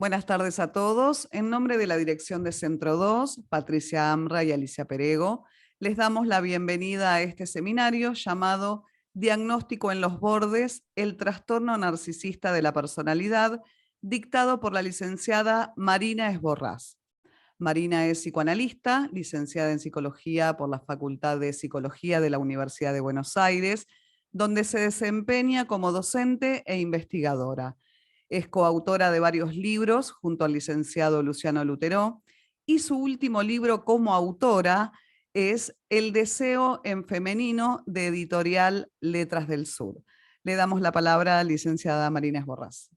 Buenas tardes a todos. En nombre de la dirección de Centro 2, Patricia Amra y Alicia Perego, les damos la bienvenida a este seminario llamado Diagnóstico en los bordes, el trastorno narcisista de la personalidad, dictado por la licenciada Marina Esborrás. Marina es psicoanalista, licenciada en psicología por la Facultad de Psicología de la Universidad de Buenos Aires, donde se desempeña como docente e investigadora. Es coautora de varios libros junto al licenciado Luciano Lutero, y su último libro como autora es El deseo en femenino, de editorial Letras del Sur. Le damos la palabra a la licenciada Marina Esborrás.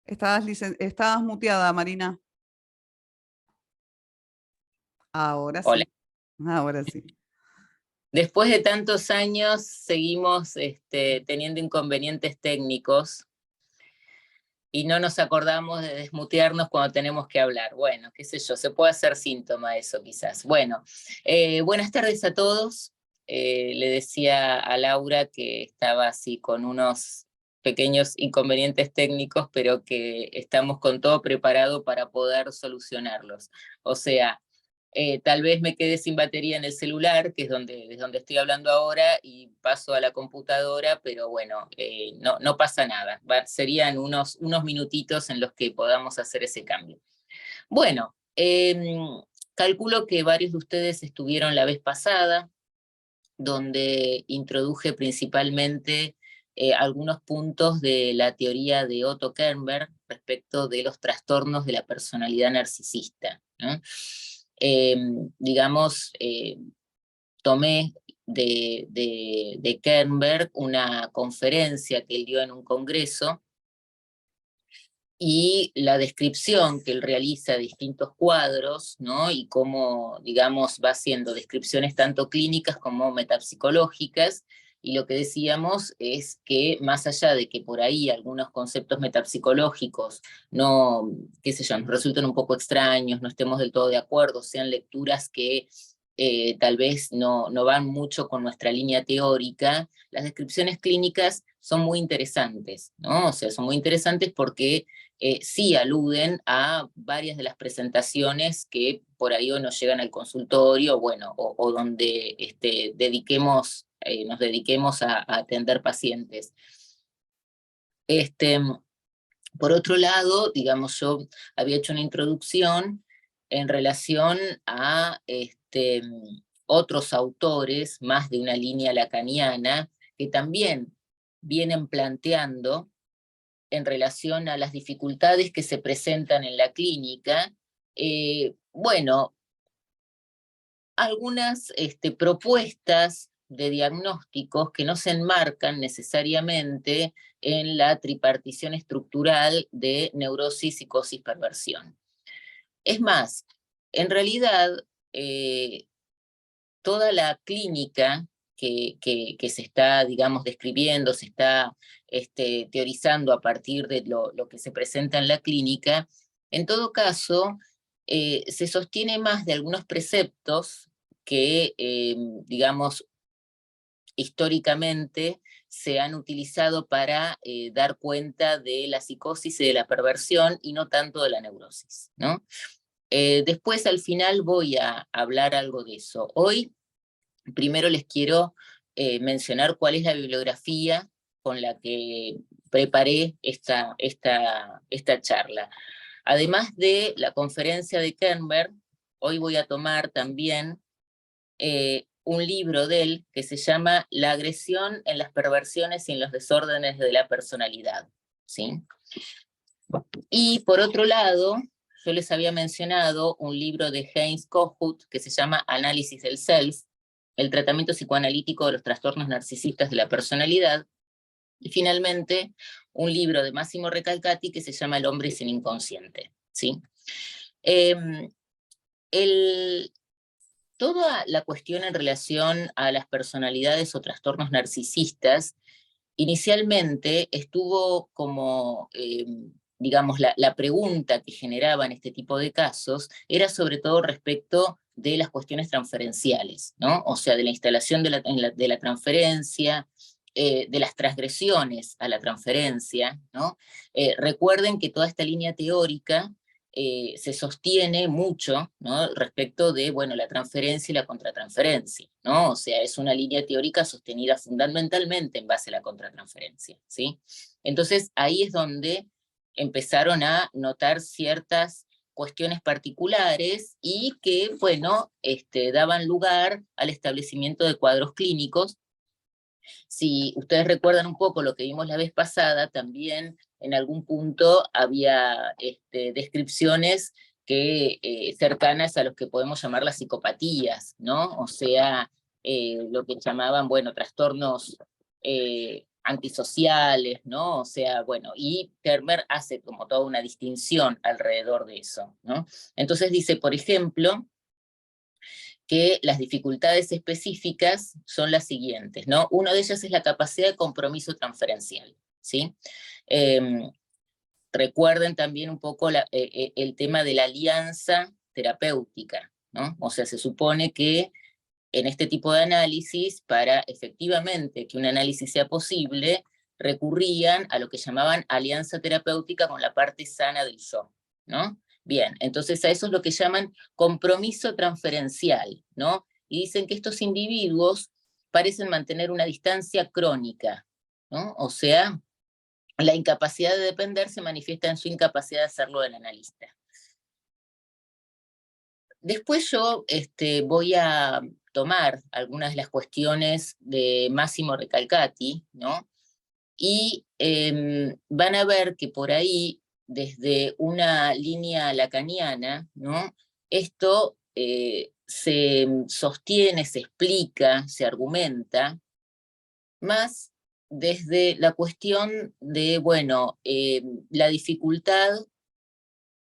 Estabas muteada, Marina. Ahora Hola. sí. Ahora sí. Después de tantos años seguimos teniendo inconvenientes técnicos y no nos acordamos de desmutearnos cuando tenemos que hablar. Bueno, qué sé yo, se puede hacer síntoma eso quizás. Bueno, buenas tardes a todos. Le decía a Laura que estaba así con unos pequeños inconvenientes técnicos, pero que estamos con todo preparado para poder solucionarlos. O sea, tal vez me quede sin batería en el celular, que es desde donde estoy hablando ahora, y paso a la computadora, pero bueno, no pasa nada. Serían unos minutitos en los que podamos hacer ese cambio. Bueno, calculo que varios de ustedes estuvieron la vez pasada, donde introduje principalmente algunos puntos de la teoría de Otto Kernberg respecto de los trastornos de la personalidad narcisista, ¿no? Digamos, tomé de Kernberg una conferencia que él dio en un congreso, y la descripción que él realiza de distintos cuadros, ¿no? Y cómo, digamos, va haciendo descripciones tanto clínicas como metapsicológicas, y lo que decíamos es que más allá de que por ahí algunos conceptos metapsicológicos no, qué sé yo, nos resulten un poco extraños, no estemos del todo de acuerdo, sean lecturas que tal vez no van mucho con nuestra línea teórica, las descripciones clínicas son muy interesantes, ¿no? O sea, son muy interesantes porque sí aluden a varias de las presentaciones que por ahí o nos llegan al consultorio, bueno, o donde nos dediquemos a atender pacientes. Por otro lado, digamos, yo había hecho una introducción en relación a otros autores, más de una línea lacaniana, que también vienen planteando en relación a las dificultades que se presentan en la clínica, bueno, algunas propuestas de diagnósticos que no se enmarcan necesariamente en la tripartición estructural de neurosis, psicosis, perversión. Es más, en realidad, toda la clínica que se está, digamos, describiendo, se está teorizando a partir de lo que se presenta en la clínica, en todo caso, se sostiene más de algunos preceptos que, digamos, históricamente se han utilizado para dar cuenta de la psicosis y de la perversión, y no tanto de la neurosis, ¿no? Después, al final, voy a hablar algo de eso. Hoy, primero les quiero mencionar cuál es la bibliografía con la que preparé esta charla. Además de la conferencia de Kernberg, hoy voy a tomar también un libro de él que se llama La agresión en las perversiones y en los desórdenes de la personalidad, ¿sí? Y por otro lado, yo les había mencionado un libro de Heinz Kohut que se llama Análisis del Self, el tratamiento psicoanalítico de los trastornos narcisistas de la personalidad, y finalmente un libro de Massimo Recalcati que se llama El hombre sin inconsciente, ¿sí? Toda la cuestión en relación a las personalidades o trastornos narcisistas, inicialmente estuvo como, digamos, la pregunta que generaban este tipo de casos era sobre todo respecto de las cuestiones transferenciales, ¿no? O sea, de la instalación de la transferencia, de las transgresiones a la transferencia, ¿no? Recuerden que toda esta línea teórica se sostiene mucho, ¿no? Respecto de, bueno, la transferencia y la contratransferencia, ¿no? O sea, es una línea teórica sostenida fundamentalmente en base a la contratransferencia, ¿sí? Entonces, ahí es donde empezaron a notar ciertas cuestiones particulares y que, bueno, daban lugar al establecimiento de cuadros clínicos. Si ustedes recuerdan un poco lo que vimos la vez pasada, también en algún punto había descripciones que, cercanas a los que podemos llamar las psicopatías, ¿no? O sea, lo que llamaban, bueno, trastornos antisociales, ¿no? O sea, bueno, y Termer hace como toda una distinción alrededor de eso, ¿no? Entonces dice, por ejemplo, que las dificultades específicas son las siguientes, ¿no? Una de ellas es la capacidad de compromiso transferencial, ¿sí? Recuerden también un poco el tema de la alianza terapéutica, ¿no? O sea, se supone que en este tipo de análisis, para efectivamente que un análisis sea posible, recurrían a lo que llamaban alianza terapéutica con la parte sana del yo, ¿no? Bien, entonces a eso es lo que llaman compromiso transferencial, ¿no? Y dicen que estos individuos parecen mantener una distancia crónica, ¿no? O sea, la incapacidad de depender se manifiesta en su incapacidad de hacerlo del analista. Después yo voy a tomar algunas de las cuestiones de Massimo Recalcati, ¿no? Y van a ver que por ahí, desde una línea lacaniana, ¿no? Esto se sostiene, se explica, se argumenta, más desde la cuestión de, bueno, la dificultad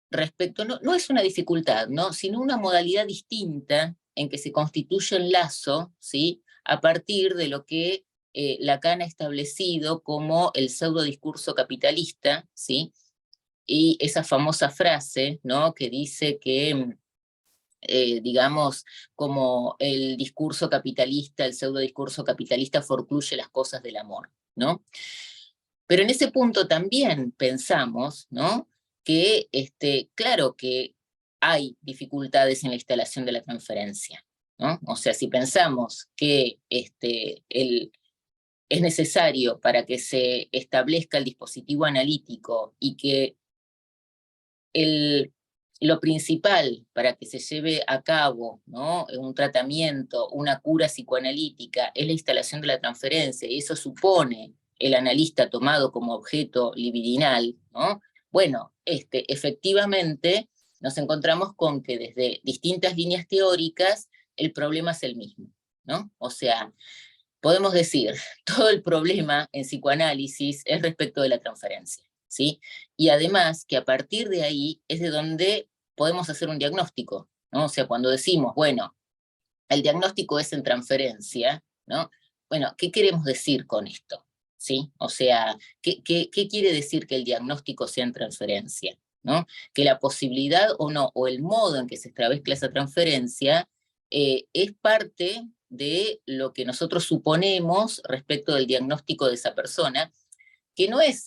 respecto, no es una dificultad, ¿no? Sino una modalidad distinta en que se constituye el lazo, ¿sí? A partir de lo que Lacan ha establecido como el pseudo discurso capitalista, ¿sí? Y esa famosa frase, ¿no? Que dice que, digamos, como el discurso capitalista, el pseudo discurso capitalista forcluye las cosas del amor, ¿no? Pero en ese punto también pensamos, ¿no? Que, claro que hay dificultades en la instalación de la transferencia, ¿no? O sea, si pensamos que es necesario para que se establezca el dispositivo analítico y que lo principal para que se lleve a cabo, ¿no? Un tratamiento, una cura psicoanalítica, es la instalación de la transferencia, y eso supone el analista tomado como objeto libidinal, ¿no? Bueno, efectivamente nos encontramos con que desde distintas líneas teóricas el problema es el mismo, ¿no? O sea, podemos decir, todo el problema en psicoanálisis es respecto de la transferencia, ¿sí? Y además que a partir de ahí es de donde podemos hacer un diagnóstico, ¿no? O sea, cuando decimos, bueno, el diagnóstico es en transferencia, ¿no? Bueno, ¿qué queremos decir con esto? ¿Sí? O sea, ¿qué quiere decir que el diagnóstico sea en transferencia? ¿No? Que la posibilidad o no, o el modo en que se establezca esa transferencia, es parte de lo que nosotros suponemos respecto del diagnóstico de esa persona, que no es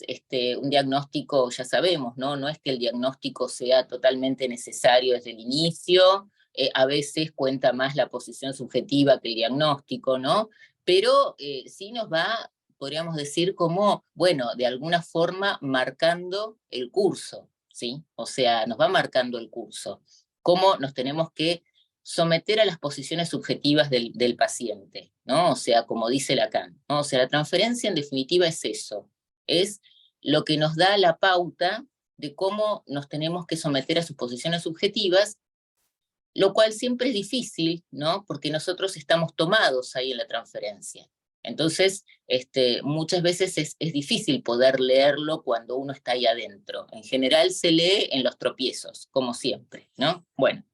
un diagnóstico, ya sabemos, ¿no? No es que el diagnóstico sea totalmente necesario desde el inicio, a veces cuenta más la posición subjetiva que el diagnóstico, ¿no? Pero sí nos va, podríamos decir, como, bueno, de alguna forma marcando el curso, ¿sí? O sea, nos va marcando el curso. Cómo nos tenemos que someter a las posiciones subjetivas del paciente, ¿no? O sea, como dice Lacan, ¿no? O sea, la transferencia en definitiva es eso, es lo que nos da la pauta de cómo nos tenemos que someter a sus posiciones subjetivas, lo cual siempre es difícil, ¿no? Porque nosotros estamos tomados ahí en la transferencia. Entonces, muchas veces es difícil poder leerlo cuando uno está ahí adentro. En general se lee en los tropiezos, como siempre, ¿no? Bueno.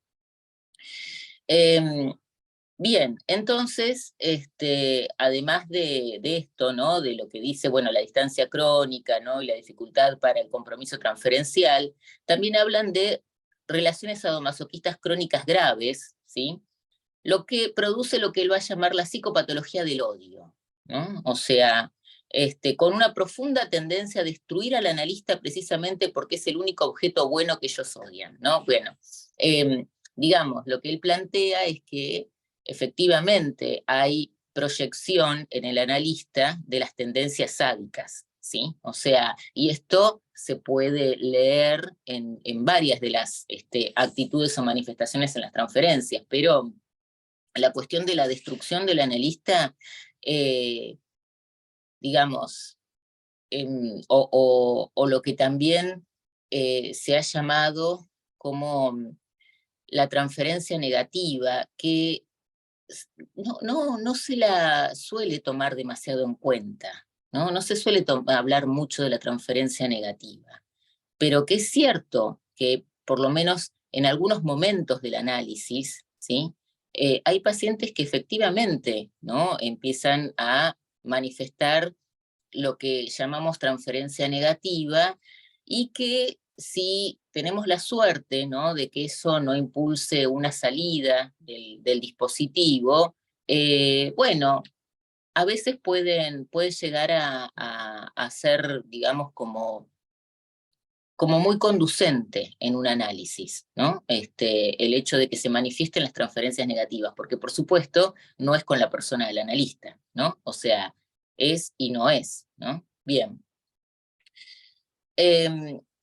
Bien, entonces, además de esto, ¿no? De lo que dice, bueno, la distancia crónica, ¿no? Y la dificultad para el compromiso transferencial, también hablan de relaciones sadomasoquistas crónicas graves, ¿sí? lo que produce lo que él va a llamar la psicopatología del odio, ¿no? O sea, con una profunda tendencia a destruir al analista precisamente porque es el único objeto bueno que ellos odian, ¿no? Bueno, digamos, lo que él plantea es que efectivamente hay proyección en el analista de las tendencias sádicas, ¿sí? O sea, y esto se puede leer en varias de las actitudes o manifestaciones en las transferencias, pero la cuestión de la destrucción del analista, digamos, o lo que también se ha llamado como la transferencia negativa, que no se la suele tomar demasiado en cuenta, ¿no? No se suele hablar mucho de la transferencia negativa, pero que es cierto que por lo menos en algunos momentos del análisis, ¿sí? Hay pacientes que efectivamente, ¿no?, empiezan a manifestar lo que llamamos transferencia negativa, y que si tenemos la suerte, ¿no?, de que eso no impulse una salida del dispositivo, bueno, a veces puede llegar a ser, digamos, como muy conducente en un análisis, ¿no? El hecho de que se manifiesten las transferencias negativas, porque por supuesto no es con la persona del analista, ¿no? O sea, es y no es, ¿no? Bien.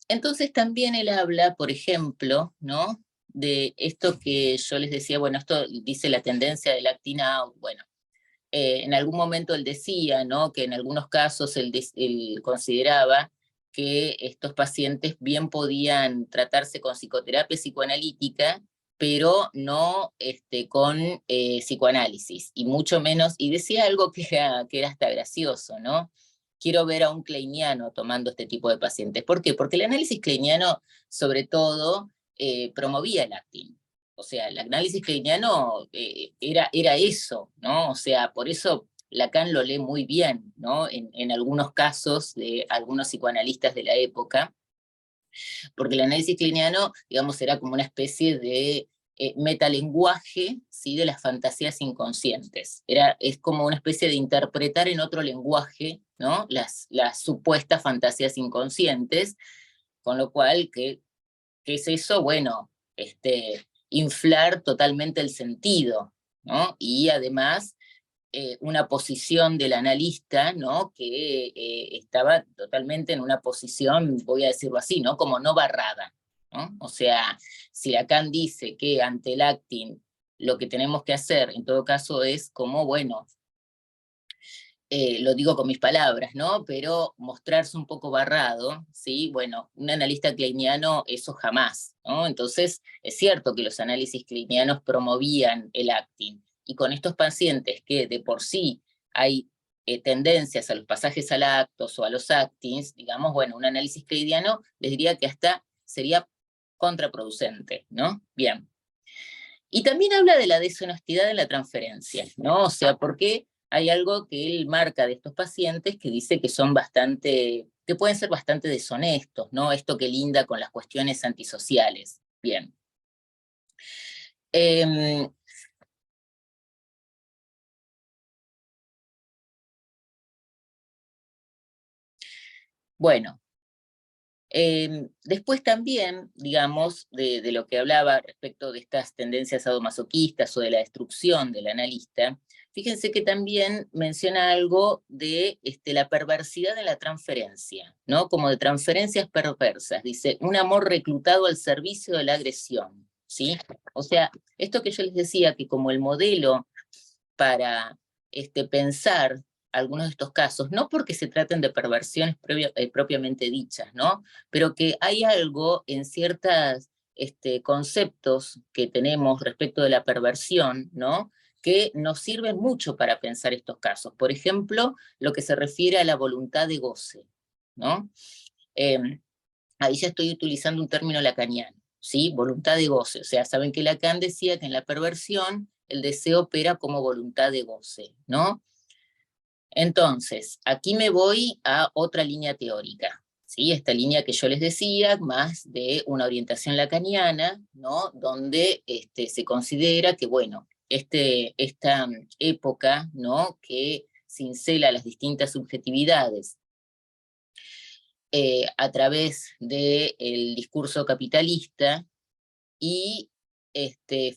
Entonces también él habla, por ejemplo, ¿no?, de esto que yo les decía, bueno, esto dice la tendencia del acting out, bueno, en algún momento él decía, ¿no?, que en algunos casos él consideraba que estos pacientes bien podían tratarse con psicoterapia psicoanalítica, pero no con psicoanálisis, y mucho menos, y decía algo que era hasta gracioso, ¿no? Quiero ver a un kleiniano tomando este tipo de pacientes. ¿Por qué? Porque el análisis kleiniano, sobre todo, promovía el acting. O sea, el análisis kleiniano era eso, ¿no? O sea, por eso Lacan lo lee muy bien, ¿no? En algunos casos de algunos psicoanalistas de la época, porque el análisis kleiniano, digamos, era como una especie de metalenguaje, ¿sí?, de las fantasías inconscientes. Es como una especie de interpretar en otro lenguaje, ¿no?, las supuestas fantasías inconscientes, con lo cual, ¿qué es eso? Bueno, inflar totalmente el sentido, ¿no? Y además una posición del analista, ¿no?, que estaba totalmente en una posición, voy a decirlo así, ¿no?, como no barrada, ¿no? O sea, si Lacan dice que ante el acting lo que tenemos que hacer, en todo caso, es como, bueno, lo digo con mis palabras, ¿no?, pero mostrarse un poco barrado, ¿sí? Bueno, un analista kleiniano eso jamás, ¿no? Entonces, es cierto que los análisis kleinianos promovían el acting, y con estos pacientes que de por sí hay tendencias a los pasajes al actos o a los actings, digamos, bueno, un análisis kleiniano les diría que hasta sería contraproducente, ¿no? Bien. Y también habla de la deshonestidad en la transferencia, ¿no? O sea, porque hay algo que él marca de estos pacientes que dice que son que pueden ser bastante deshonestos, ¿no? Esto que linda con las cuestiones antisociales. Bien. Bueno, después también, digamos, de lo que hablaba respecto de estas tendencias sadomasoquistas o de la destrucción del analista, fíjense que también menciona algo de la perversidad de la transferencia, ¿no? Como de transferencias perversas. Dice, un amor reclutado al servicio de la agresión, ¿sí? O sea, esto que yo les decía, que como el modelo para pensar algunos de estos casos, no porque se traten de perversiones propiamente dichas, ¿no?, pero que hay algo en ciertos conceptos que tenemos respecto de la perversión, ¿no?, que nos sirven mucho para pensar estos casos. Por ejemplo, lo que se refiere a la voluntad de goce, ¿no? Ahí ya estoy utilizando un término lacaniano, ¿sí? Voluntad de goce. O sea, saben que Lacan decía que en la perversión el deseo opera como voluntad de goce, ¿no? Entonces, aquí me voy a otra línea teórica, ¿sí? Esta línea que yo les decía, más de una orientación lacaniana, ¿no?, donde se considera que, bueno, esta época, ¿no?, que cincela las distintas subjetividades a través del discurso capitalista y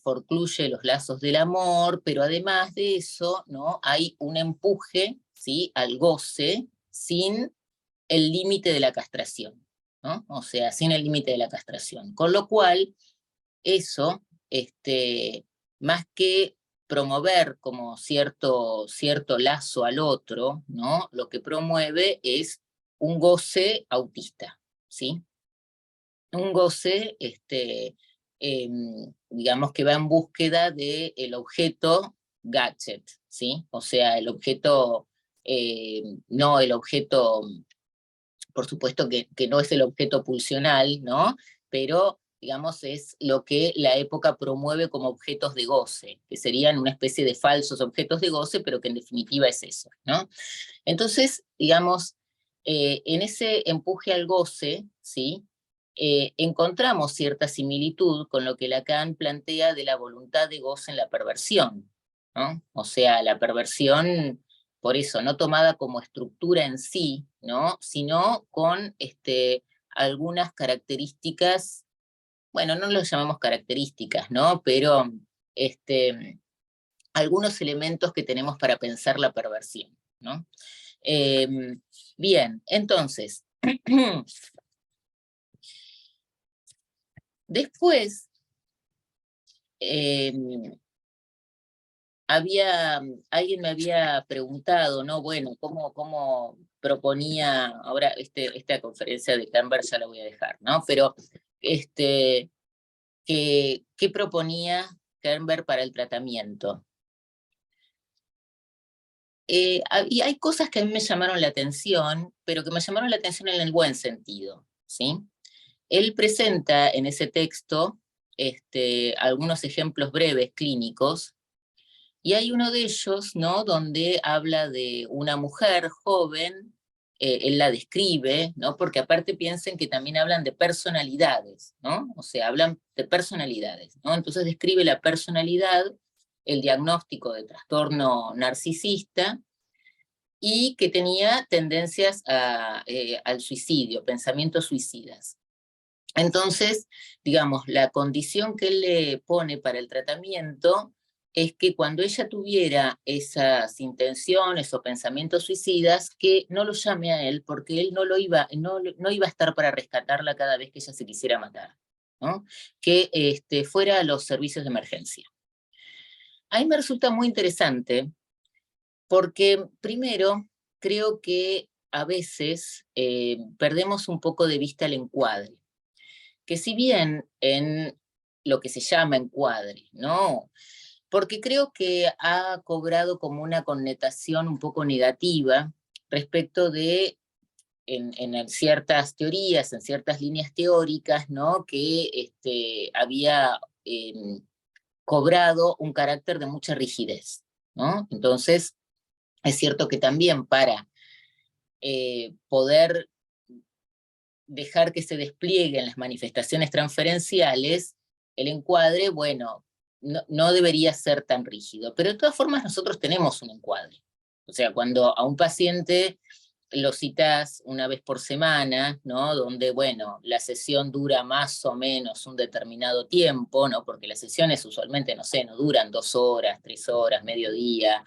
forcluye los lazos del amor, pero además de eso, ¿no?, hay un empuje, ¿sí?, al goce sin el límite de la castración, ¿no? O sea, sin el límite de la castración. Con lo cual, eso, más que promover como cierto lazo al otro, ¿no?, lo que promueve es un goce autista, ¿sí? Un goce, digamos que va en búsqueda del objeto gadget, ¿sí? O sea, el objeto, no el objeto, por supuesto que no es el objeto pulsional, ¿no? Pero, digamos, es lo que la época promueve como objetos de goce, que serían una especie de falsos objetos de goce, pero que en definitiva es eso, ¿no? Entonces, digamos, en ese empuje al goce, ¿sí?, encontramos cierta similitud con lo que Lacan plantea de la voluntad de goce en la perversión, ¿no? O sea, la perversión, por eso, no tomada como estructura en sí, ¿no?, sino con algunas características, bueno, no lo llamamos características, ¿no?, pero algunos elementos que tenemos para pensar la perversión, ¿no? Bien, entonces, después alguien me había preguntado, ¿no? Bueno, ¿cómo proponía, ahora esta conferencia de Canberra ya la voy a dejar, ¿no? Pero, ¿qué proponía Kernberg para el tratamiento? Y hay cosas que a mí me llamaron la atención, pero que me llamaron la atención en el buen sentido, ¿sí? Él presenta en ese texto algunos ejemplos breves clínicos, y hay uno de ellos, ¿no?, donde habla de una mujer joven, él la describe, ¿no?, porque aparte piensen que también hablan de personalidades, ¿no? O sea, hablan de personalidades, ¿no? Entonces describe la personalidad, el diagnóstico de trastorno narcisista, y que tenía tendencias al suicidio, pensamientos suicidas. Entonces, digamos, la condición que él le pone para el tratamiento es que cuando ella tuviera esas intenciones o pensamientos suicidas, que no lo llame a él, porque él no iba a estar para rescatarla cada vez que ella se quisiera matar, ¿no? Que fuera a los servicios de emergencia. A mí me resulta muy interesante, porque primero creo que a veces perdemos un poco de vista el encuadre, que si bien en lo que se llama encuadre, ¿no?, porque creo que ha cobrado como una connotación un poco negativa respecto de, en ciertas teorías, en ciertas líneas teóricas, ¿no?, que había cobrado un carácter de mucha rigidez, ¿no? Entonces, es cierto que también para poder dejar que se desplieguen las manifestaciones transferenciales, el encuadre, bueno, no debería ser tan rígido, pero de todas formas nosotros tenemos un encuadre. O sea, cuando a un paciente lo citas una vez por semana, ¿no?, donde, bueno, la sesión dura más o menos un determinado tiempo, ¿no?, porque las sesiones usualmente, no sé, no duran 2 horas, 3 horas, mediodía,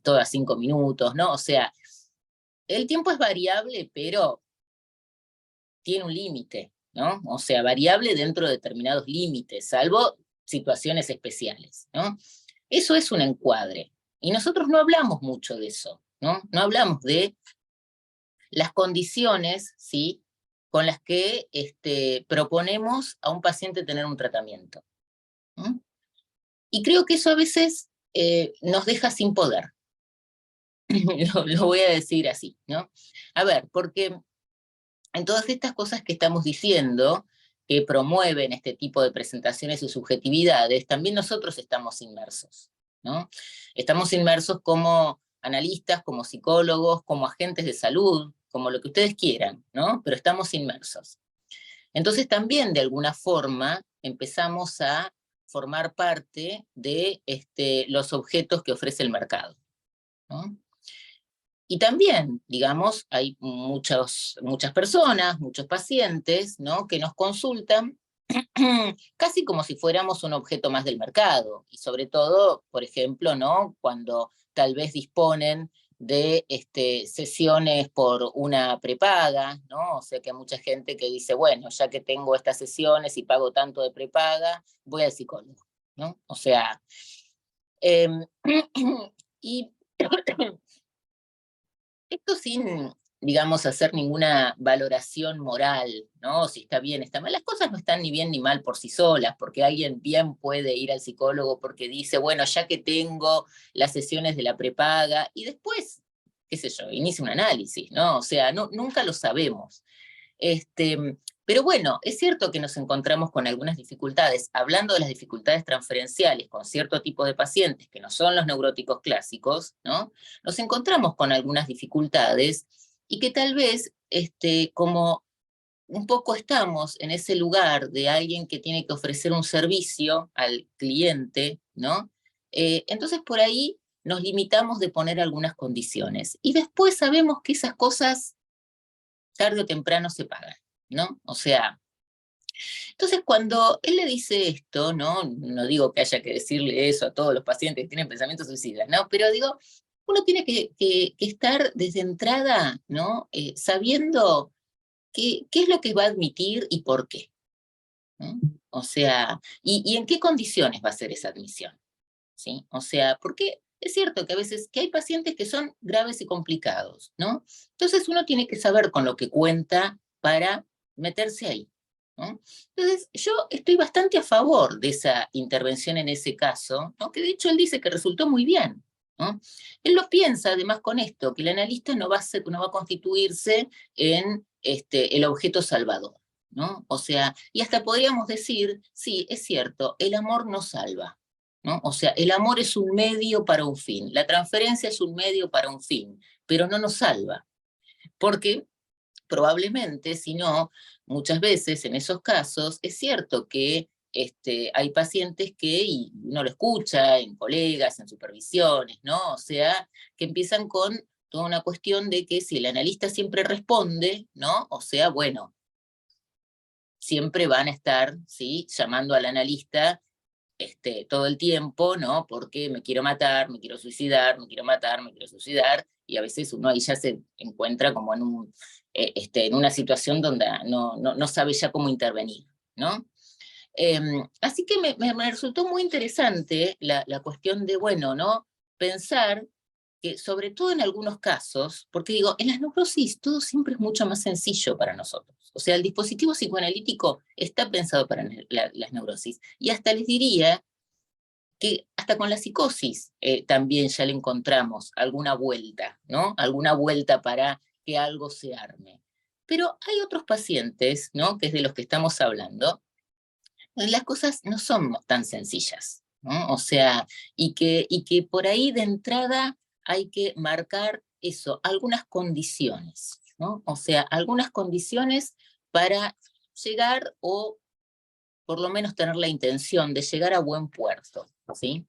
todas 5 minutos, ¿no? O sea, el tiempo es variable, pero tiene un límite, ¿no? O sea, variable dentro de determinados límites, salvo situaciones especiales, ¿no? Eso es un encuadre. Y nosotros no hablamos mucho de eso, ¿no? No hablamos de las condiciones, ¿sí?, con las que proponemos a un paciente tener un tratamiento, ¿no? Y creo que eso a veces nos deja sin poder. Lo voy a decir así, ¿no? A ver, porque en todas estas cosas que estamos diciendo, que promueven este tipo de presentaciones y subjetividades, también nosotros estamos inmersos, ¿no? Estamos inmersos como analistas, como psicólogos, como agentes de salud, como lo que ustedes quieran, ¿no? Pero estamos inmersos. Entonces también, de alguna forma, empezamos a formar parte de los objetos que ofrece el mercado, ¿no? Y también, digamos, hay muchas personas, muchos pacientes, ¿no?, que nos consultan casi como si fuéramos un objeto más del mercado, y sobre todo, por ejemplo, ¿no?, cuando tal vez disponen de sesiones por una prepaga, ¿no? O sea que hay mucha gente que dice, bueno, ya que tengo estas sesiones y pago tanto de prepaga, voy al psicólogo, ¿no? O sea, em, y esto sin, digamos, hacer ninguna valoración moral, ¿no? Si está bien, está mal. Las cosas no están ni bien ni mal por sí solas, porque alguien bien puede ir al psicólogo porque dice, bueno, ya que tengo las sesiones de la prepaga, y después, qué sé yo, inicia un análisis, ¿no? O sea, no, nunca lo sabemos. Pero bueno, es cierto que nos encontramos con algunas dificultades. Hablando de las dificultades transferenciales con cierto tipo de pacientes, que no son los neuróticos clásicos, ¿no?, nos encontramos con algunas dificultades y que tal vez, como un poco estamos en ese lugar de alguien que tiene que ofrecer un servicio al cliente, ¿no? Entonces por ahí nos limitamos de poner algunas condiciones. Y después sabemos que esas cosas tarde o temprano se pagan, ¿no? O sea, entonces cuando él le dice esto, ¿no? No digo que haya que decirle eso a todos los pacientes que tienen pensamientos suicidas, ¿no? Pero digo, uno tiene que estar desde entrada, ¿no? Sabiendo qué es lo que va a admitir y por qué, ¿no? O sea, y en qué condiciones va a ser esa admisión, ¿sí? O sea, porque es cierto que a veces que hay pacientes que son graves y complicados, ¿no? Entonces uno tiene que saber con lo que cuenta para meterse ahí, ¿no? Entonces yo estoy bastante a favor de esa intervención en ese caso, ¿no?, que de hecho él dice que resultó muy bien, ¿no? Él lo piensa además con esto, que el analista no va a constituirse en el objeto salvador, ¿no? O sea, y hasta podríamos decir, sí, es cierto, el amor no salva, ¿no? O sea, el amor es un medio para un fin, la transferencia es un medio para un fin, pero no nos salva, porque probablemente, si no, muchas veces en esos casos es cierto que hay pacientes que, y uno lo escucha en colegas, en supervisiones, ¿no? O sea, que empiezan con toda una cuestión de que si el analista siempre responde, ¿no? O sea, bueno, siempre van a estar, ¿sí?, llamando al analista todo el tiempo, ¿no? Porque me quiero matar, me quiero suicidar, me quiero matar, me quiero suicidar, y a veces uno ahí ya se encuentra como en una situación donde no sabe ya cómo intervenir, ¿no? Así que me resultó muy interesante la cuestión de, bueno, ¿no?, pensar que sobre todo en algunos casos, porque digo, en las neurosis todo siempre es mucho más sencillo para nosotros. O sea, el dispositivo psicoanalítico está pensado para las neurosis. Y hasta les diría que hasta con la psicosis también ya le encontramos alguna vuelta, ¿no? Alguna vuelta para que algo se arme. Pero hay otros pacientes, ¿no?, que es de los que estamos hablando, las cosas no son tan sencillas, ¿no? O sea, y que por ahí de entrada hay que marcar eso, algunas condiciones, ¿no? O sea, algunas condiciones para llegar o por lo menos tener la intención de llegar a buen puerto, ¿sí?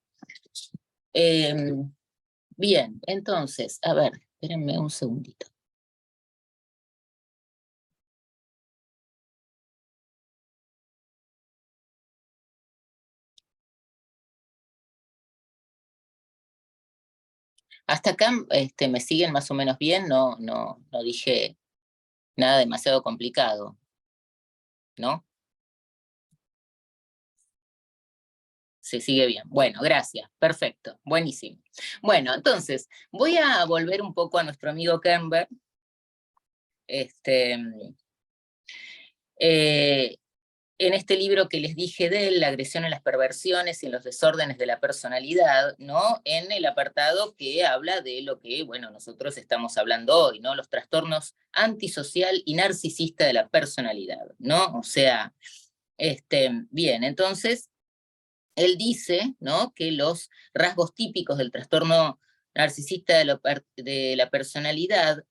Bien, entonces, a ver, espérenme un segundito. Hasta acá me siguen más o menos bien, no dije nada demasiado complicado, ¿no? Se sigue bien. Bueno, gracias. Perfecto. Buenísimo. Bueno, entonces, voy a volver un poco a nuestro amigo Kernberg. En este libro que les dije de él, La agresión en las perversiones y en los desórdenes de la personalidad, ¿no?, en el apartado que habla de lo que, bueno, nosotros estamos hablando hoy, ¿no?, los trastornos antisocial y narcisista de la personalidad, ¿no? O sea, bien, entonces, él dice, ¿no?, que los rasgos típicos del trastorno narcisista de la personalidad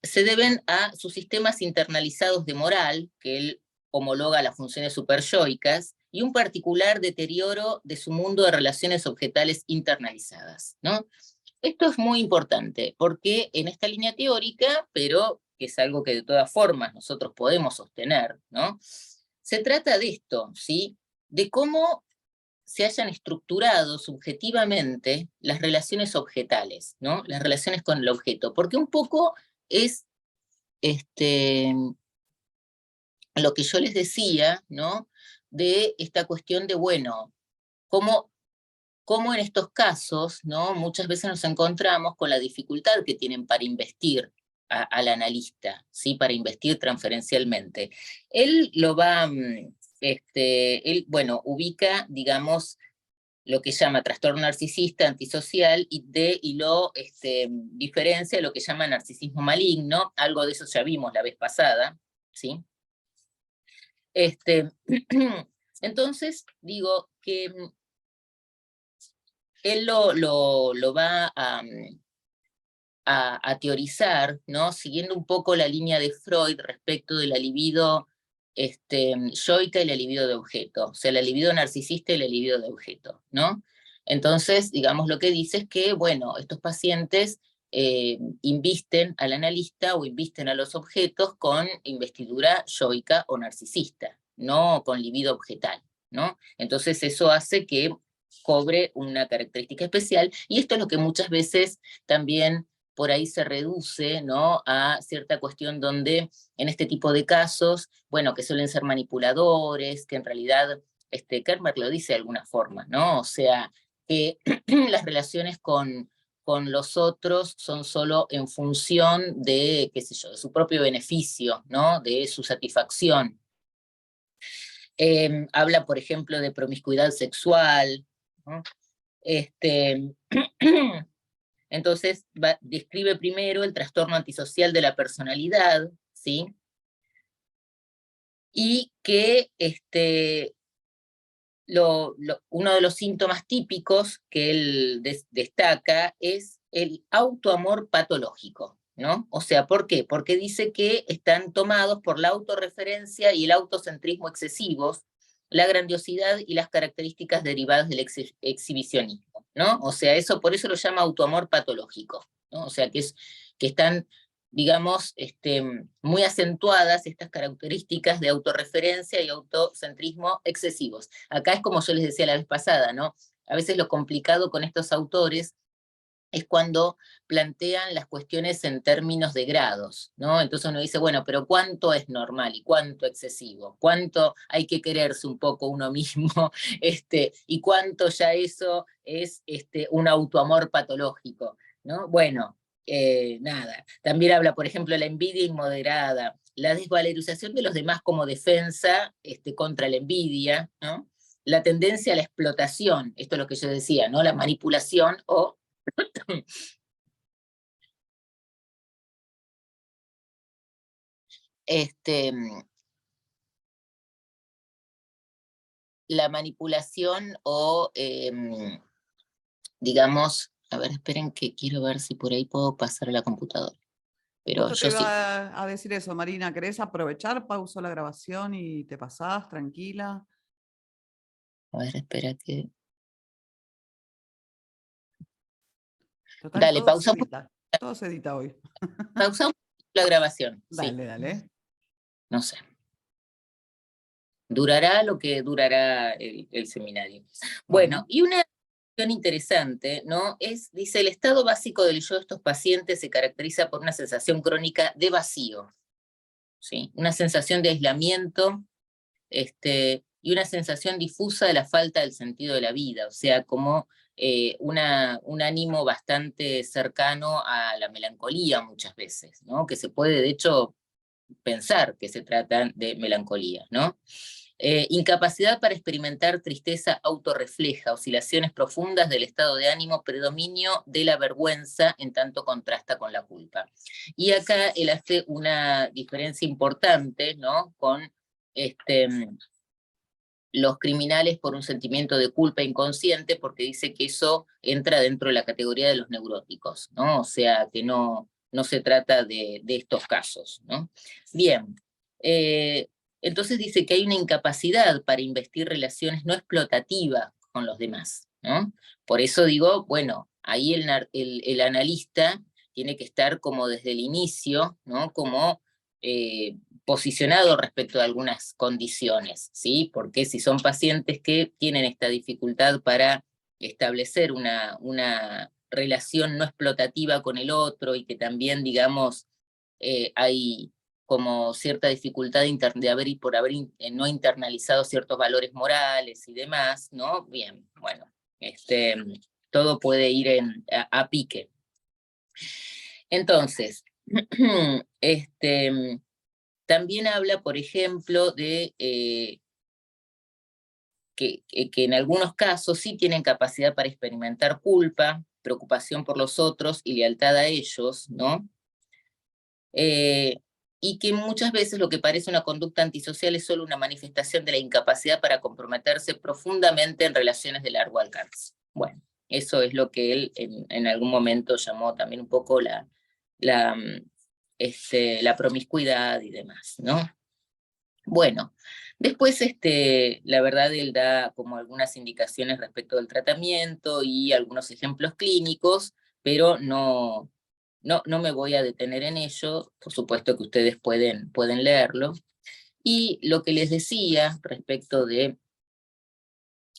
se deben a sus sistemas internalizados de moral, que él homologa a las funciones superyoicas, y un particular deterioro de su mundo de relaciones objetales internalizadas, ¿no? Esto es muy importante, porque en esta línea teórica, pero que es algo que de todas formas nosotros podemos sostener, ¿no? Se trata de esto, ¿sí? De cómo se hayan estructurado subjetivamente las relaciones objetales, ¿no? Las relaciones con el objeto, porque un poco es lo que yo les decía, ¿no? De esta cuestión de, bueno, cómo en estos casos, ¿no? Muchas veces nos encontramos con la dificultad que tienen para investir al analista, ¿sí? Para investir transferencialmente. Él lo va, él, bueno, ubica, digamos, lo que llama trastorno narcisista antisocial y lo diferencia de lo que llama narcisismo maligno, algo de eso ya vimos la vez pasada, ¿sí? Entonces, digo que él lo va a teorizar, ¿no? Siguiendo un poco la línea de Freud respecto de la libido yoica y la libido de objeto, o sea, la libido narcisista y la libido de objeto, ¿no? Entonces, digamos, lo que dice es que, bueno, estos pacientes invisten al analista o invisten a los objetos con investidura yoica o narcisista, no con libido objetal, ¿no? Entonces eso hace que cobre una característica especial, y esto es lo que muchas veces también por ahí se reduce, ¿no? A cierta cuestión donde en este tipo de casos, bueno, que suelen ser manipuladores, que en realidad, Kermer lo dice de alguna forma, ¿no? O sea, que las relaciones con los otros son solo en función de, qué sé yo, de su propio beneficio, ¿no? De su satisfacción. Habla, por ejemplo, de promiscuidad sexual, ¿no? Entonces, describe primero el trastorno antisocial de la personalidad, ¿sí? Y que uno de los síntomas típicos que él destaca es el autoamor patológico, ¿no? O sea, ¿por qué? Porque dice que están tomados por la autorreferencia y el autocentrismo excesivos, la grandiosidad y las características derivadas del exhibicionismo, ¿no? O sea, por eso lo llama autoamor patológico, ¿no? O sea, que están, digamos, muy acentuadas estas características de autorreferencia y autocentrismo excesivos. Acá es como yo les decía la vez pasada, ¿no? A veces lo complicado con estos autores es cuando plantean las cuestiones en términos de grados, ¿no? Entonces uno dice, bueno, pero ¿cuánto es normal y cuánto excesivo? ¿Cuánto hay que quererse un poco uno mismo? ¿Y cuánto ya eso es un autoamor patológico? ¿No? Bueno, nada. También habla, por ejemplo, de la envidia inmoderada, la desvalorización de los demás como defensa contra la envidia, ¿no? La tendencia a la explotación, esto es lo que yo decía, ¿no? La manipulación o la manipulación o, digamos, a ver, esperen que quiero ver si por ahí puedo pasar a la computadora. Pero Justo te yo sí. iba a decir eso, Marina. ¿Querés aprovechar? Pauso la grabación y te pasás, tranquila. A ver, espera que... Total, Dale, pausa todo se edita hoy. la grabación, sí. Dale, dale. No sé. Durará lo que durará el seminario. Bueno, y una cuestión interesante, ¿no? Dice, el estado básico del yo de estos pacientes se caracteriza por una sensación crónica de vacío, ¿sí? Una sensación de aislamiento, y una sensación difusa de la falta del sentido de la vida, o sea, como un ánimo bastante cercano a la melancolía muchas veces, ¿no? Que se puede, de hecho, pensar que se trata de melancolía, ¿no? Incapacidad para experimentar tristeza autorrefleja, oscilaciones profundas del estado de ánimo, predominio de la vergüenza en tanto contrasta con la culpa. Y acá él hace una diferencia importante, ¿no? Con los criminales por un sentimiento de culpa inconsciente, porque dice que eso entra dentro de la categoría de los neuróticos, ¿no? O sea, que no se trata de estos casos, ¿no? Bien, entonces dice que hay una incapacidad para investir relaciones no explotativas con los demás, ¿no? Por eso digo, bueno, ahí el analista tiene que estar como desde el inicio, ¿no? Como posicionado respecto a algunas condiciones, ¿sí? Porque si son pacientes que tienen esta dificultad para establecer una relación no explotativa con el otro y que también, digamos, hay como cierta dificultad de haber no internalizado ciertos valores morales y demás, ¿no? Bien, bueno, todo puede ir a pique. Entonces, también habla, por ejemplo, de que en algunos casos sí tienen capacidad para experimentar culpa, preocupación por los otros y lealtad a ellos, ¿no? Y que muchas veces lo que parece una conducta antisocial es solo una manifestación de la incapacidad para comprometerse profundamente en relaciones de largo alcance. Bueno, eso es lo que él en algún momento llamó también un poco la promiscuidad y demás, ¿no? Bueno, después la verdad él da como algunas indicaciones respecto del tratamiento y algunos ejemplos clínicos, pero no me voy a detener en ello, por supuesto que ustedes pueden leerlo. Y lo que les decía respecto de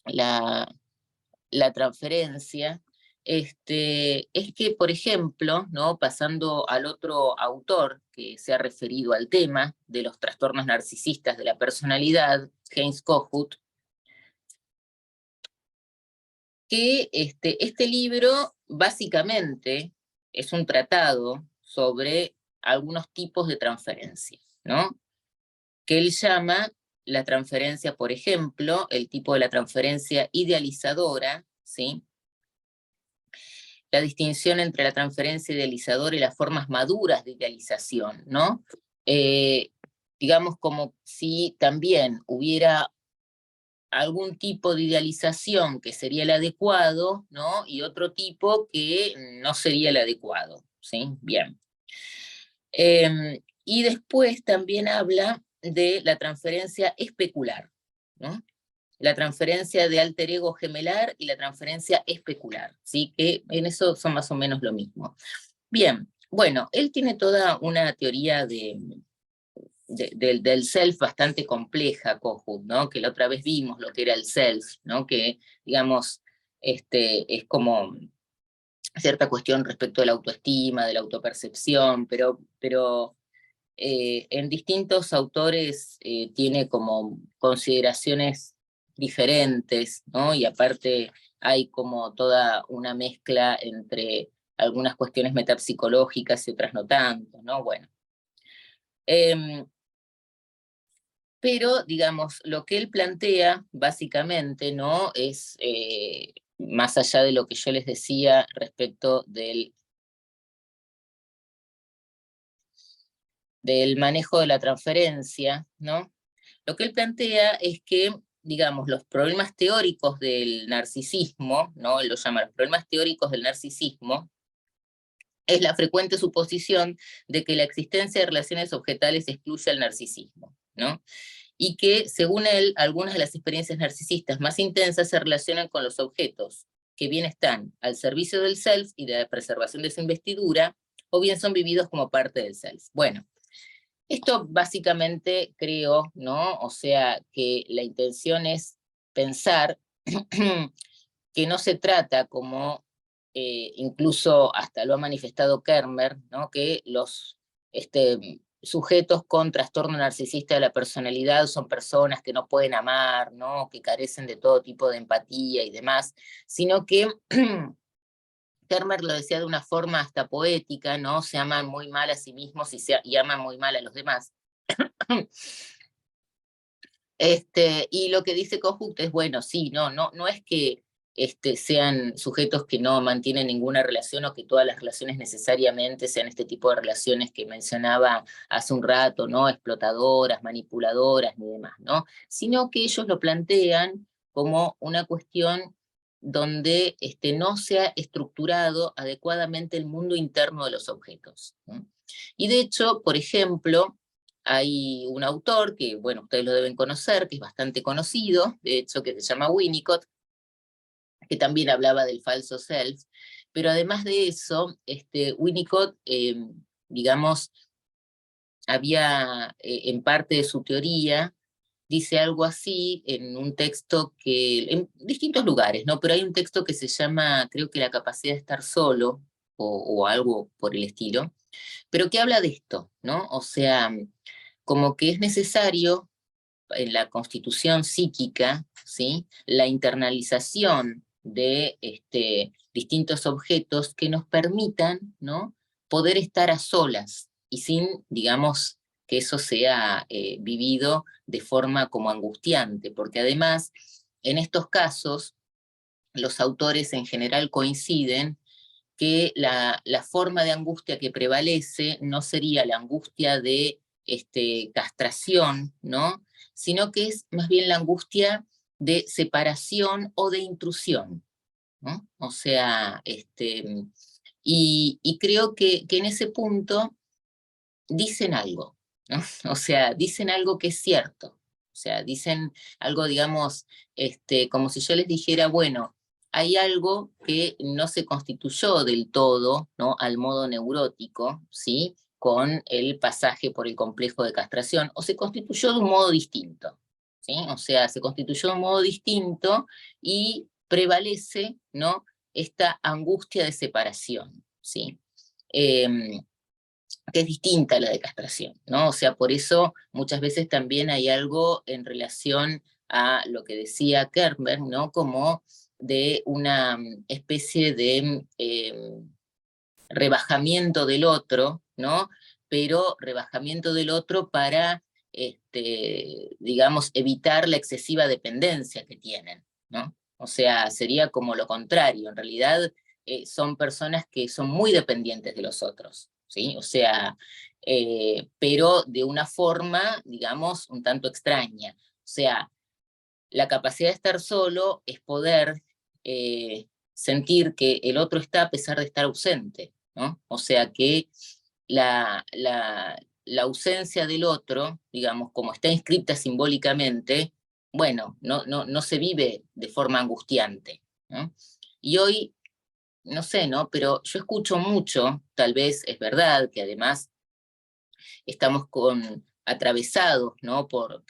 la transferencia, es que, por ejemplo, ¿no? Pasando al otro autor que se ha referido al tema de los trastornos narcisistas de la personalidad, Heinz Kohut, que este libro básicamente es un tratado sobre algunos tipos de transferencia, ¿no? Que él llama la transferencia, por ejemplo, el tipo de la transferencia idealizadora, ¿sí? La distinción entre la transferencia idealizadora y las formas maduras de idealización, ¿no? Digamos como si también hubiera algún tipo de idealización que sería el adecuado, ¿no? Y otro tipo que no sería el adecuado, ¿sí? Bien. Y después también habla de la transferencia especular, ¿no? La transferencia de alter ego gemelar y la transferencia especular, ¿sí? Que en eso son más o menos lo mismo. Bien, bueno, él tiene toda una teoría del self bastante compleja, Kohut, ¿no? Que la otra vez vimos lo que era el self, ¿no? Que, digamos, es como cierta cuestión respecto de la autoestima, de la autopercepción, pero en distintos autores tiene como consideraciones diferentes, ¿no? Y aparte hay como toda una mezcla entre algunas cuestiones metapsicológicas y otras no tanto, ¿no? Bueno. Pero, digamos, lo que él plantea, básicamente, ¿no? Es, más allá de lo que yo les decía respecto del manejo de la transferencia, ¿no? Lo que él plantea es que, digamos, los problemas teóricos del narcisismo, ¿no? Él lo llama los problemas teóricos del narcisismo, es la frecuente suposición de que la existencia de relaciones objetales excluye al narcisismo, ¿no? Y que, según él, algunas de las experiencias narcisistas más intensas se relacionan con los objetos, que bien están al servicio del self y de la preservación de su investidura, o bien son vividos como parte del self. Bueno, esto básicamente creo, ¿no? O sea, que la intención es pensar que no se trata como, incluso hasta lo ha manifestado Kermer, ¿no? Que los sujetos con trastorno narcisista de la personalidad son personas que no pueden amar, ¿no? Que carecen de todo tipo de empatía y demás, sino que Kermer lo decía de una forma hasta poética, ¿no? Se aman muy mal a sí mismos y aman muy mal a los demás. Y lo que dice Kohut es, bueno, sí, no es que sean sujetos que no mantienen ninguna relación o que todas las relaciones necesariamente sean este tipo de relaciones que mencionaba hace un rato, ¿no? Explotadoras, manipuladoras, ni demás, ¿no? Sino que ellos lo plantean como una cuestión donde no se ha estructurado adecuadamente el mundo interno de los objetos, ¿no? Y de hecho, por ejemplo, hay un autor que, bueno, ustedes lo deben conocer, que es bastante conocido, de hecho, que se llama Winnicott, que también hablaba del falso self, pero además de eso, Winnicott, digamos, había, en parte de su teoría, dice algo así en un texto que, en distintos lugares, ¿no? Pero hay un texto que se llama, creo que La capacidad de estar solo, o algo por el estilo, pero que habla de esto, ¿no? O sea, como que es necesario en la constitución psíquica, ¿sí? La internalización de distintos objetos que nos permitan, ¿no? Poder estar a solas y sin, digamos, que eso sea vivido de forma como angustiante, porque además, en estos casos, los autores en general coinciden que la forma de angustia que prevalece no sería la angustia de castración, ¿no? Sino que es más bien la angustia de separación o de intrusión, ¿no? O sea, y creo que en ese punto dicen algo, ¿no? O sea, dicen algo que es cierto. O sea, dicen algo, digamos, como si yo les dijera, bueno, hay algo que no se constituyó del todo, ¿no? Al modo neurótico, ¿sí? Con el pasaje por el complejo de castración, o se constituyó de un modo distinto, ¿sí? O sea, se constituyó de un modo distinto y prevalece, ¿no? Esta angustia de separación, ¿sí? Que es distinta a la de castración, ¿no? O sea, por eso muchas veces también hay algo en relación a lo que decía Kerber, ¿no? Como de una especie de rebajamiento del otro, ¿no? Pero rebajamiento del otro para, digamos, evitar la excesiva dependencia que tienen, ¿no? O sea, sería como lo contrario, en realidad son personas que son muy dependientes de los otros, ¿sí? O sea, pero de una forma, digamos, un tanto extraña. O sea, la capacidad de estar solo es poder sentir que el otro está a pesar de estar ausente, ¿no? O sea que la ausencia del otro, digamos, como está inscrita simbólicamente, bueno, no se vive de forma angustiante, ¿no? Y hoy, no sé, ¿no? Pero yo escucho mucho, tal vez es verdad que además estamos atravesados, ¿no? por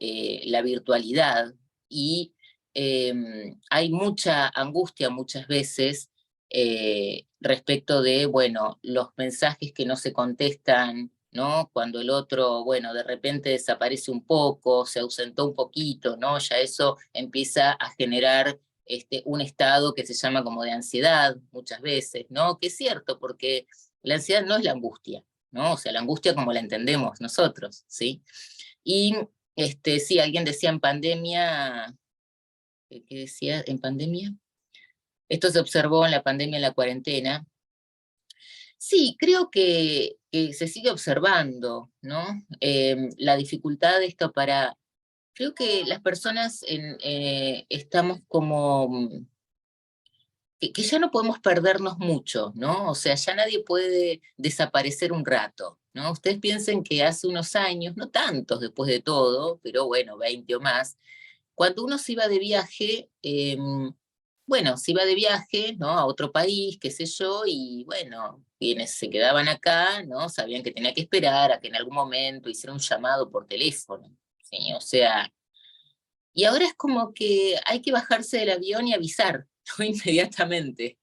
la virtualidad y hay mucha angustia muchas veces respecto de, bueno, los mensajes que no se contestan, ¿no? Cuando el otro, bueno, de repente desaparece un poco, se ausentó un poquito, ¿no? Ya eso empieza a generar un estado que se llama como de ansiedad muchas veces, ¿no? Que es cierto, porque la ansiedad no es la angustia, ¿no? O sea, la angustia como la entendemos nosotros, ¿sí? Y sí, alguien decía en pandemia, ¿qué decía en pandemia? Esto se observó en la pandemia, en la cuarentena. Sí, creo que se sigue observando, ¿no? La dificultad de esto para... Creo que las personas estamos como que ya no podemos perdernos mucho, ¿no? O sea, ya nadie puede desaparecer un rato, ¿no? Ustedes piensen que hace unos años, no tantos después de todo, pero bueno, 20 o más, cuando uno se iba de viaje, bueno, se iba de viaje, ¿no? A otro país, qué sé yo, y bueno, quienes se quedaban acá, ¿no? Sabían que tenía que esperar a que en algún momento hiciera un llamado por teléfono, ¿sí? O sea, y ahora es como que hay que bajarse del avión y avisar, ¿no? Inmediatamente.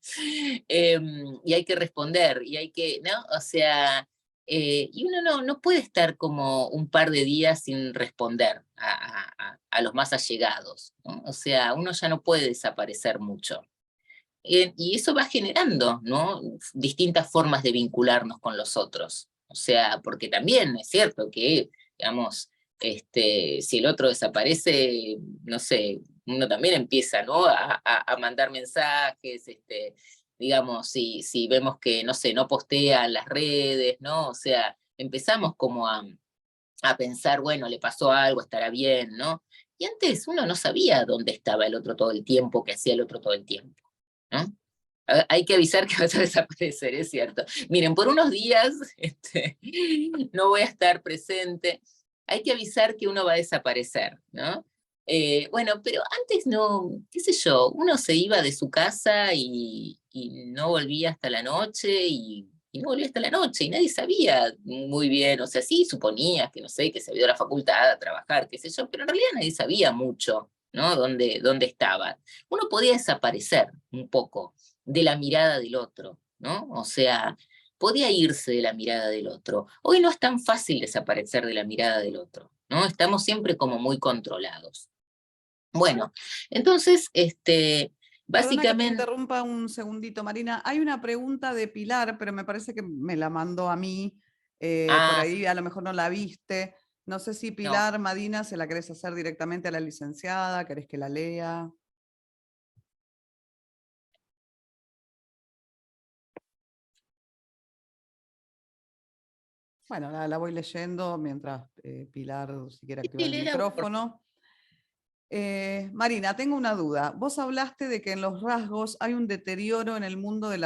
Y hay que responder, y hay que, ¿no? O sea, y uno no puede estar como un par de días sin responder a los más allegados, ¿no? O sea, uno ya no puede desaparecer mucho. Y eso va generando, ¿no? Distintas formas de vincularnos con los otros. O sea, porque también es cierto que, digamos, si el otro desaparece, no sé, uno también empieza, ¿no? A mandar mensajes, digamos, si vemos que, no sé, no postea en las redes, ¿no? O sea, empezamos como a pensar, bueno, le pasó algo, estará bien, ¿no? Y antes uno no sabía dónde estaba el otro todo el tiempo, qué hacía el otro todo el tiempo, ¿no? Hay que avisar que vas a desaparecer, es cierto. Miren, por unos días no voy a estar presente. Hay que avisar que uno va a desaparecer, ¿no? Bueno, pero antes no, qué sé yo, uno se iba de su casa y no volvía hasta la noche y no volvía hasta la noche y nadie sabía muy bien, o sea, sí suponía que, no sé, que se había ido a la facultad a trabajar, qué sé yo, pero en realidad nadie sabía mucho, ¿no? Dónde estaba. Uno podía desaparecer un poco de la mirada del otro, ¿no? O sea, podía irse de la mirada del otro. Hoy no es tan fácil desaparecer de la mirada del otro, ¿no? Estamos siempre como muy controlados. Bueno, entonces, Perdona que te básicamente, interrumpa un segundito, Marina. Hay una pregunta de Pilar, pero me parece que me la mandó a mí. Por ah, ahí a lo mejor no la viste. No sé si no, Pilar, Madina, se la querés hacer directamente a la licenciada, querés que la lea. Bueno, la voy leyendo mientras Pilar, si quiere activar sí, el léela vos, por favor. micrófono. Marina, tengo una duda. Vos hablaste de que en los rasgos hay un deterioro en el mundo de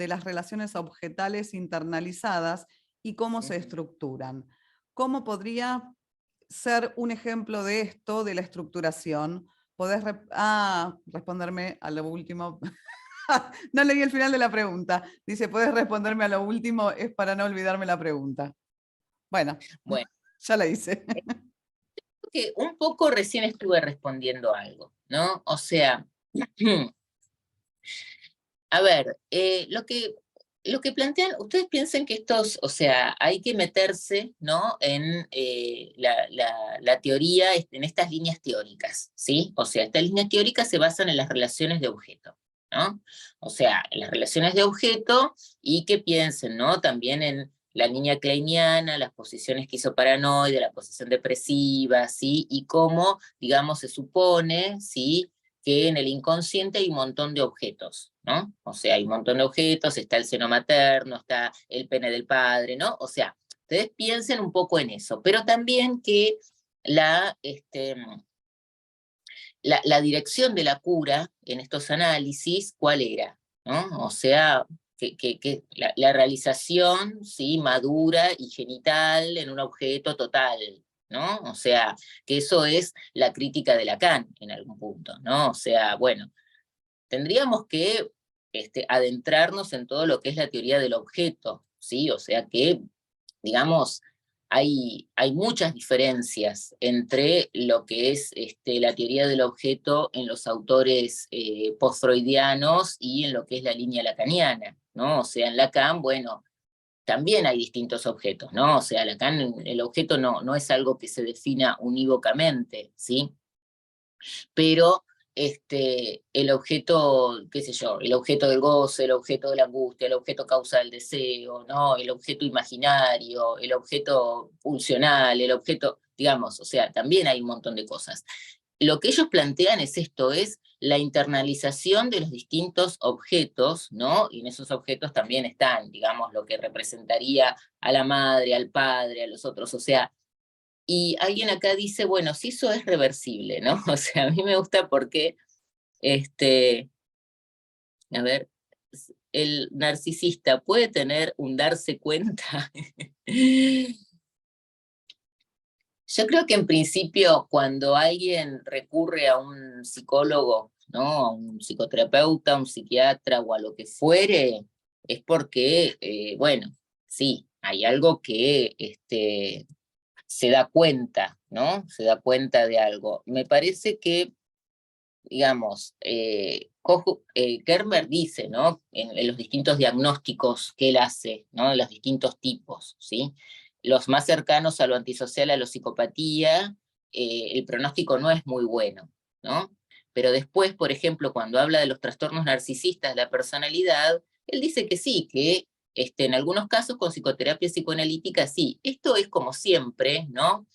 las relaciones objetales internalizadas y cómo se Ujú. estructuran. ¿Cómo podría ser un ejemplo de esto, de la estructuración? ¿Podés responderme a lo último? No leí el final de la pregunta. Dice, ¿puedes responderme a lo último? Es para no olvidarme la pregunta. Bueno, Bueno, ya la hice. que un poco recién estuve respondiendo algo, ¿no? O sea, a ver, lo que plantean, ustedes piensen que estos, o sea, hay que meterse, ¿no? En la teoría, en estas líneas teóricas, ¿sí? O sea, estas líneas teóricas se basan en las relaciones de objeto, ¿no? O sea, en las relaciones de objeto y que piensen, ¿no? También en la línea kleiniana, las posiciones esquizoparanoide, la posición depresiva, ¿sí? Y cómo, digamos, se supone, ¿sí? Que en el inconsciente hay un montón de objetos, ¿no? O sea, hay un montón de objetos, está el seno materno, está el pene del padre, ¿no? O sea, ustedes piensen un poco en eso, pero también que la, la dirección de la cura en estos análisis, ¿cuál era? ¿No? O sea, que la realización, ¿sí? Madura y genital en un objeto total, ¿no? O sea, que eso es la crítica de Lacan en algún punto, ¿no? O sea, bueno, tendríamos que adentrarnos en todo lo que es la teoría del objeto, ¿sí? O sea que, digamos, hay muchas diferencias entre lo que es la teoría del objeto en los autores post-freudianos y en lo que es la línea lacaniana, ¿no? O sea, en Lacan, bueno, también hay distintos objetos, ¿no? O sea, Lacan, el objeto no es algo que se defina unívocamente, ¿sí? Pero el objeto, qué sé yo, el objeto del goce, el objeto de la angustia, el objeto causa del deseo, ¿no? El objeto imaginario, el objeto pulsional, el objeto, digamos, o sea, también hay un montón de cosas. Lo que ellos plantean es esto, es la internalización de los distintos objetos, ¿no? Y en esos objetos también están, digamos, lo que representaría a la madre, al padre, a los otros, o sea, y alguien acá dice, bueno, si eso es reversible, ¿no? O sea, a mí me gusta porque, este, a ver, el narcisista puede tener un darse cuenta. Yo creo que en principio cuando alguien recurre a un psicólogo, ¿no? A un psicoterapeuta, a un psiquiatra o a lo que fuere, es porque, bueno, sí, hay algo que se da cuenta, ¿no? Se da cuenta de algo. Me parece que, digamos, Kermer dice, ¿no? En los distintos diagnósticos que él hace, ¿no? En los distintos tipos, ¿sí? Los más cercanos a lo antisocial, a la psicopatía, el pronóstico no es muy bueno, ¿no? Pero después, por ejemplo, cuando habla de los trastornos narcisistas de la personalidad, él dice que sí, que en algunos casos con psicoterapia psicoanalítica sí. Esto es como siempre, ¿no?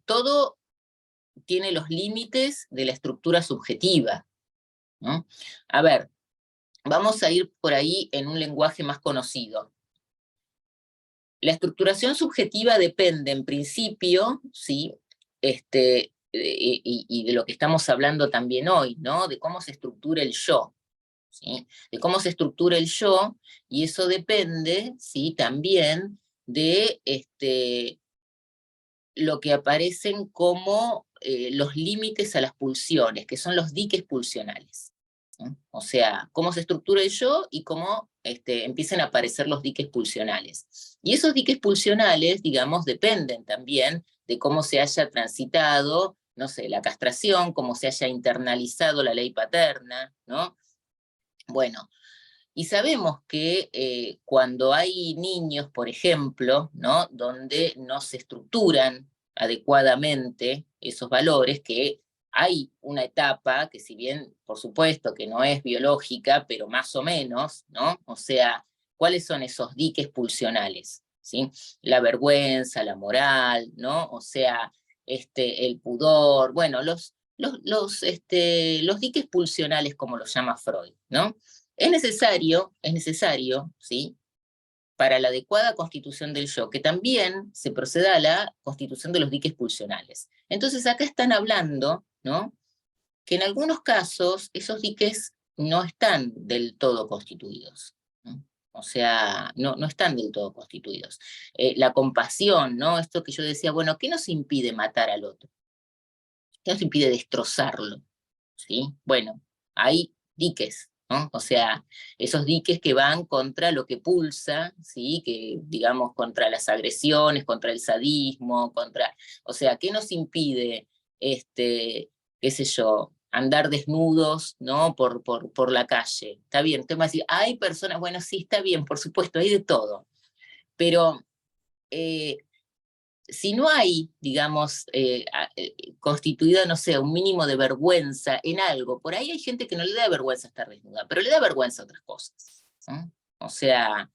Todo tiene los límites de la estructura subjetiva, ¿no? A ver, vamos a ir por ahí en un lenguaje más conocido. La estructuración subjetiva depende, en principio, ¿sí? Y de lo que estamos hablando también hoy, ¿no? De cómo se estructura el yo. ¿sí? De cómo se estructura el yo, y eso depende, ¿sí? También de lo que aparecen como los límites a las pulsiones, que son los diques pulsionales, ¿no? O sea, cómo se estructura el yo y cómo empiezan a aparecer los diques pulsionales. Y esos diques pulsionales, digamos, dependen también de cómo se haya transitado, no sé, la castración, cómo se haya internalizado la ley paterna, ¿no? Bueno, y sabemos que cuando hay niños, por ejemplo, ¿no? Donde no se estructuran adecuadamente esos valores, que hay una etapa que, si bien por supuesto que no es biológica, pero más o menos, ¿no? O sea, ¿cuáles son esos diques pulsionales? ¿Sí? La vergüenza, la moral, ¿no? O sea, el pudor, bueno, los diques pulsionales, como los llama Freud, ¿no? Es necesario, ¿sí? Para la adecuada constitución del yo, que también se proceda a la constitución de los diques pulsionales. Entonces acá están hablando, ¿no? Que en algunos casos esos diques no están del todo constituidos, ¿no? O sea, no están del todo constituidos. La compasión, ¿no? Esto que yo decía, bueno, ¿qué nos impide matar al otro? ¿Qué nos impide destrozarlo? ¿Sí? Bueno, hay diques, ¿no? O sea, esos diques que van contra lo que pulsa, ¿sí? Que, digamos, contra las agresiones, contra el sadismo, o sea, ¿qué nos impide, qué sé yo, andar desnudos, ¿no? Por la calle? Está bien, usted me va a decir, hay personas, bueno, sí, está bien, por supuesto, hay de todo, pero eh, si no hay, digamos, constituido, no sé, un mínimo de vergüenza en algo, por ahí hay gente que no le da vergüenza estar desnuda, pero le da vergüenza otras cosas, ¿no? O sea,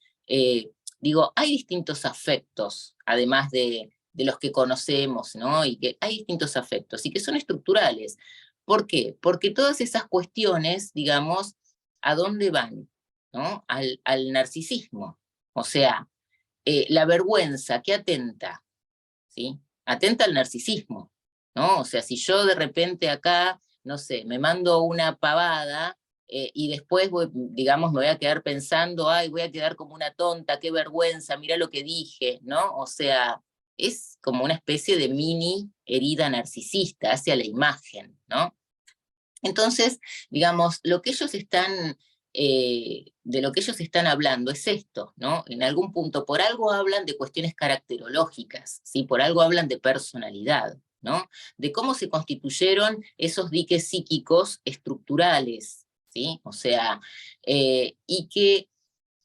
digo, hay distintos afectos, además de los que conocemos, ¿no? Y que hay distintos afectos y que son estructurales. ¿Por qué? Porque todas esas cuestiones, digamos, ¿a dónde van? ¿No? Al narcisismo. O sea, la vergüenza, ¿qué atenta? ¿Sí? Atenta al narcisismo, ¿no? O sea, si yo de repente acá, no sé, me mando una pavada y después, digamos, me voy a quedar pensando, ay, voy a quedar como una tonta, qué vergüenza, mira lo que dije, ¿no? O sea, es como una especie de mini herida narcisista hacia la imagen, ¿no? Entonces, digamos, de lo que ellos están hablando es esto, ¿no? En algún punto, por algo hablan de cuestiones caracterológicas, ¿sí? Por algo hablan de personalidad, ¿no? De cómo se constituyeron esos diques psíquicos estructurales, ¿sí? O sea, y que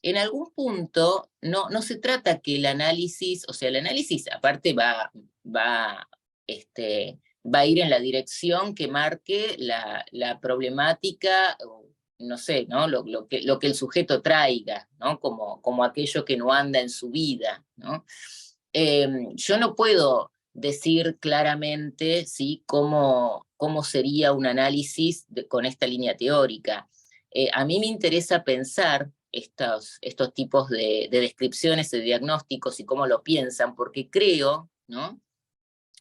en algún punto no se trata que el análisis, o sea, el análisis aparte va, va a ir en la dirección que marque la problemática, no sé, ¿no? Lo que el sujeto traiga, ¿no? Como aquello que no anda en su vida, ¿no? Yo no puedo decir claramente, ¿sí? Cómo sería un análisis con esta línea teórica. A mí me interesa pensar estos tipos de descripciones, de diagnósticos y cómo lo piensan, porque creo, ¿no?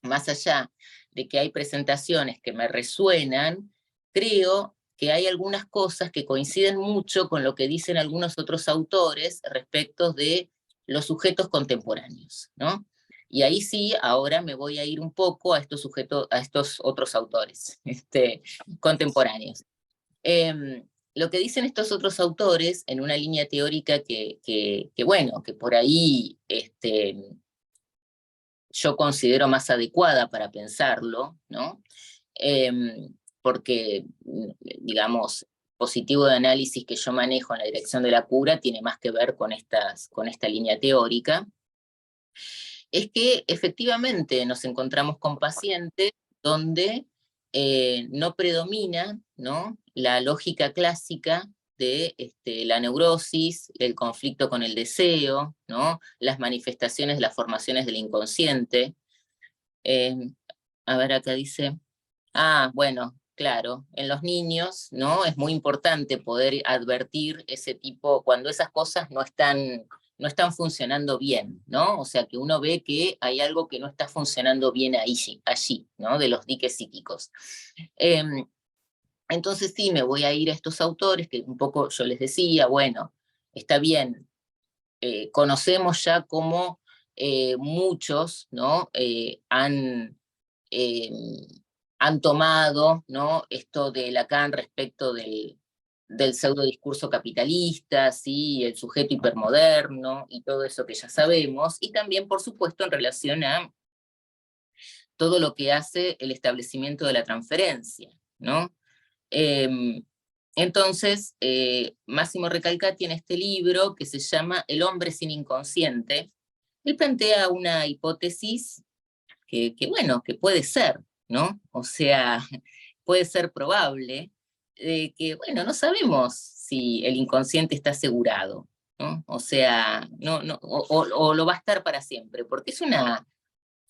Más allá de que hay presentaciones que me resuenan, creo que hay algunas cosas que coinciden mucho con lo que dicen algunos otros autores respecto de los sujetos contemporáneos, ¿no? Y ahí sí, ahora me voy a ir un poco a a estos otros autores contemporáneos. Lo que dicen estos otros autores en una línea teórica bueno, que por ahí yo considero más adecuada para pensarlo, ¿no? Porque, digamos, positivo de análisis que yo manejo en la dirección de la cura tiene más que ver con esta línea teórica, es que efectivamente nos encontramos con pacientes donde no predomina, ¿no? La lógica clásica de la neurosis, el conflicto con el deseo, ¿no? Las manifestaciones de las formaciones del inconsciente. Eh, a ver, acá dice, bueno, claro, en los niños, ¿no? Es muy importante poder advertir ese tipo, cuando esas cosas no están funcionando bien, ¿no? O sea, que uno ve que hay algo que no está funcionando bien allí, ¿no? De los diques psíquicos. Entonces sí, me voy a ir a estos autores que un poco yo les decía, bueno, está bien, conocemos ya cómo muchos, ¿no? Eh, han tomado, ¿no? Esto de Lacan respecto del pseudo discurso capitalista, ¿sí? El sujeto hipermoderno y todo eso que ya sabemos, y también, por supuesto, en relación a todo lo que hace el establecimiento de la transferencia, ¿no? Eh, entonces, Máximo Recalcati en este libro, que se llama El hombre sin inconsciente, él plantea una hipótesis bueno, que puede ser, ¿no? O sea, puede ser probable, que, bueno, no sabemos si el inconsciente está asegurado, ¿no? O sea, o lo va a estar para siempre, porque el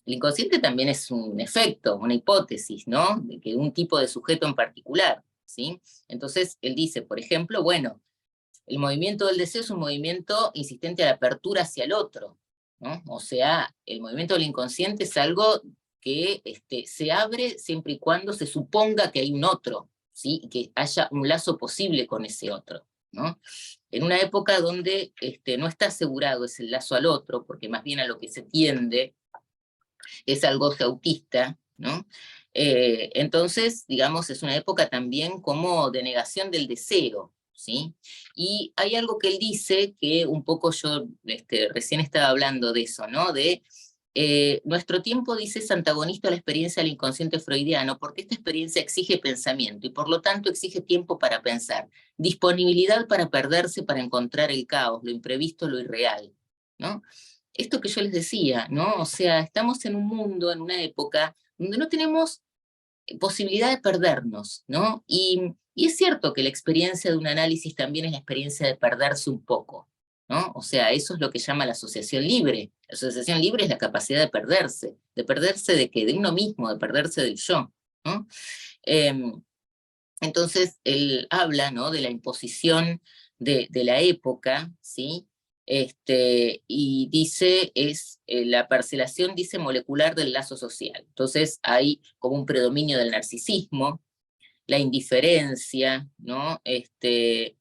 inconsciente también es un efecto, una hipótesis, ¿no? De que un tipo de sujeto en particular, ¿sí? Entonces, él dice, por ejemplo, bueno, el movimiento del deseo es un movimiento insistente a la apertura hacia el otro, ¿no? O sea, el movimiento del inconsciente es algo que se abre siempre y cuando se suponga que hay un otro, ¿sí? Y que haya un lazo posible con ese otro, ¿no? En una época donde no está asegurado ese lazo al otro, porque más bien a lo que se tiende es al goce autista, ¿no? Entonces, digamos, es una época también como de negación del deseo, ¿sí? Y hay algo que él dice, que un poco yo recién estaba hablando de eso, ¿no? De nuestro tiempo, dice, es antagonista a la experiencia del inconsciente freudiano, porque esta experiencia exige pensamiento y por lo tanto exige tiempo para pensar, disponibilidad para perderse, para encontrar el caos, lo imprevisto, lo irreal, ¿no? Esto que yo les decía, ¿no? O sea, estamos en un mundo, en una época, donde no tenemos posibilidad de perdernos, ¿no? Y es cierto que la experiencia de un análisis también es la experiencia de perderse un poco, ¿no? O sea, eso es lo que llama la asociación libre. La asociación libre es la capacidad de perderse de qué, de uno mismo, de perderse del yo, ¿no? Entonces, él habla, ¿no? De la imposición de la época, ¿sí? Y dice, es la parcelación, dice, molecular del lazo social. Entonces, hay como un predominio del narcisismo, la indiferencia, ¿no? El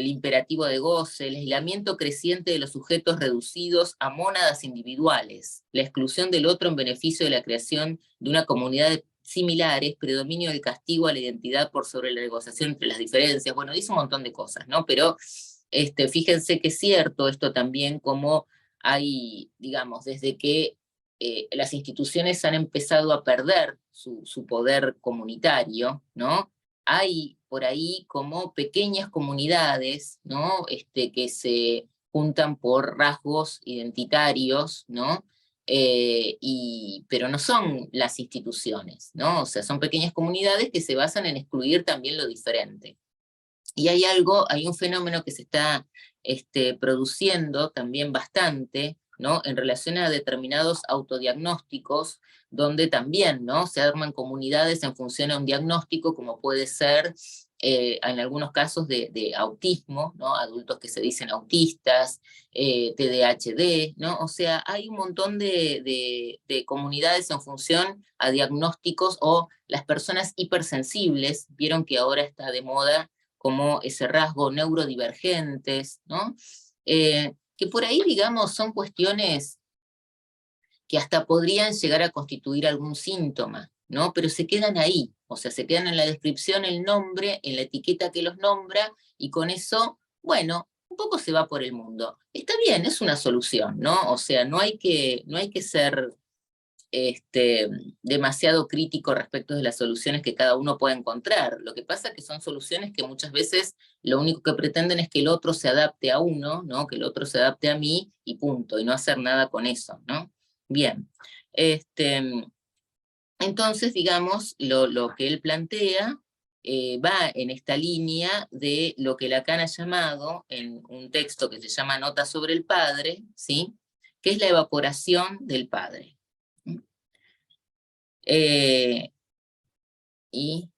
imperativo de goce, el aislamiento creciente de los sujetos reducidos a mónadas individuales, la exclusión del otro en beneficio de la creación de una comunidad de similares, predominio del castigo a la identidad por sobre la negociación entre las diferencias, bueno, dice un montón de cosas, ¿no? Pero fíjense que es cierto esto también, como hay, digamos, desde que las instituciones han empezado a perder su poder comunitario, ¿no? Hay por ahí como pequeñas comunidades, ¿no? Que se juntan por rasgos identitarios, ¿no? Pero no son las instituciones, ¿no? O sea, son pequeñas comunidades que se basan en excluir también lo diferente. Y hay un fenómeno que se está produciendo también bastante, ¿no? En relación a determinados autodiagnósticos, donde también, ¿no? Se arman comunidades en función a un diagnóstico, como puede ser en algunos casos de autismo, ¿no? Adultos que se dicen autistas, TDAHD, ¿no? O sea, hay un montón de comunidades en función a diagnósticos, o las personas hipersensibles, vieron que ahora está de moda como ese rasgo, neurodivergentes, ¿no? Que por ahí, digamos, son cuestiones que hasta podrían llegar a constituir algún síntoma, ¿no? Pero se quedan ahí, o sea, se quedan en la descripción, el nombre, en la etiqueta que los nombra, y con eso, bueno, un poco se va por el mundo. Está bien, es una solución, ¿no? O sea, no hay que ser demasiado crítico respecto de las soluciones que cada uno puede encontrar. Lo que pasa es que son soluciones que muchas veces lo único que pretenden es que el otro se adapte a uno, ¿no? Que el otro se adapte a mí y punto, y no hacer nada con eso, ¿no? Bien. Entonces, digamos, lo que él plantea va en esta línea de lo que Lacan ha llamado, en un texto que se llama Nota sobre el padre, ¿sí? Que es la evaporación del padre. Eh, y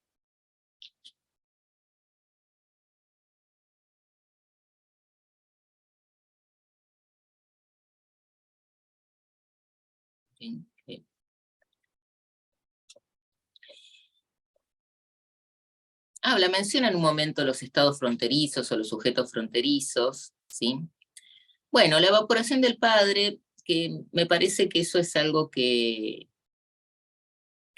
menciona en un momento los estados fronterizos o los sujetos fronterizos, ¿sí? Bueno, la evaporación del padre, que me parece que eso es algo que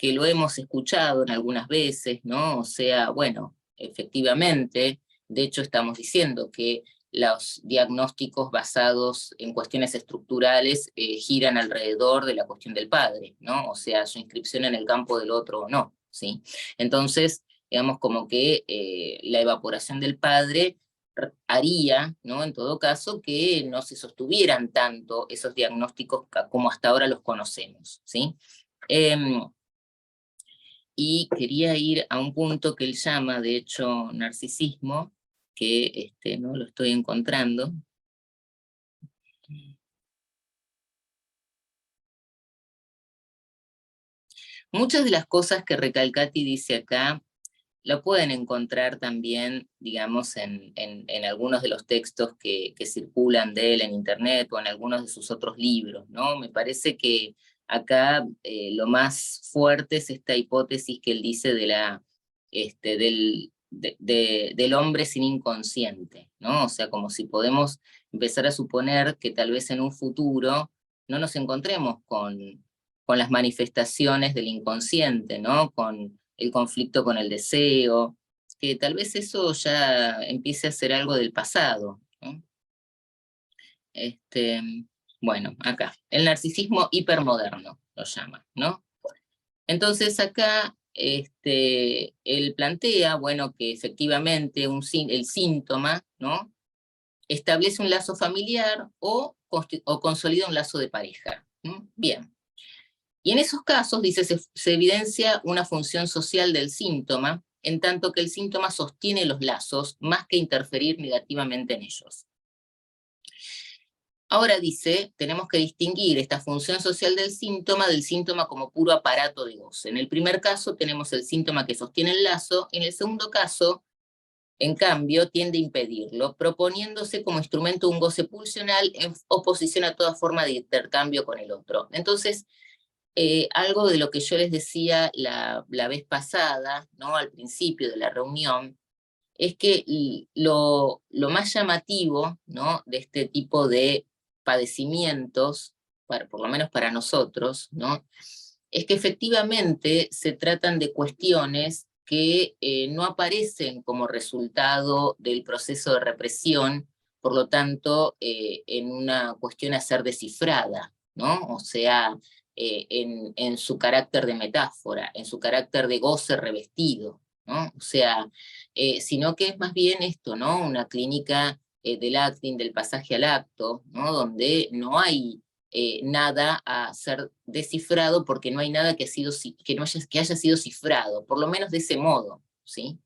lo hemos escuchado en algunas veces, ¿no? O sea, bueno, efectivamente, de hecho estamos diciendo que los diagnósticos basados en cuestiones estructurales giran alrededor de la cuestión del padre, ¿no? O sea, su inscripción en el campo del otro o no, ¿sí? Entonces, digamos como que la evaporación del padre haría, ¿no? En todo caso, que no se sostuvieran tanto esos diagnósticos como hasta ahora los conocemos, ¿sí? Y quería ir a un punto que él llama, de hecho, narcisismo, que no lo estoy encontrando. Muchas de las cosas que Recalcati dice acá, lo pueden encontrar también, digamos, en algunos de los textos que circulan de él en internet o en algunos de sus otros libros, ¿no? Me parece que acá lo más fuerte es esta hipótesis que él dice de del hombre sin inconsciente, ¿no? O sea, como si podemos empezar a suponer que tal vez en un futuro no nos encontremos con las manifestaciones del inconsciente, ¿no? Con el conflicto con el deseo, que tal vez eso ya empiece a ser algo del pasado, ¿no? Bueno, acá, el narcisismo hipermoderno lo llama, ¿no? Entonces acá él plantea, bueno, que efectivamente el síntoma, ¿no? Establece un lazo familiar o consolida un lazo de pareja. ¿No? Bien. Y en esos casos, dice, se evidencia una función social del síntoma, en tanto que el síntoma sostiene los lazos más que interferir negativamente en ellos. Ahora dice, tenemos que distinguir esta función social del síntoma como puro aparato de goce. En el primer caso tenemos el síntoma que sostiene el lazo, en el segundo caso, en cambio, tiende a impedirlo, proponiéndose como instrumento un goce pulsional en oposición a toda forma de intercambio con el otro. Entonces, algo de lo que yo les decía la vez pasada, ¿no? Al principio de la reunión, es que lo más llamativo, ¿no? De este tipo de padecimientos, por lo menos para nosotros, ¿no? Es que efectivamente se tratan de cuestiones que no aparecen como resultado del proceso de represión, por lo tanto, en una cuestión a ser descifrada, ¿no? O sea, en su carácter de metáfora, en su carácter de goce revestido, ¿no? O sea, sino que es más bien esto, ¿no? Una clínica del acting, del pasaje al acto, ¿no? Donde no hay nada a ser descifrado porque no hay nada que haya sido cifrado, por lo menos de ese modo, ¿sí?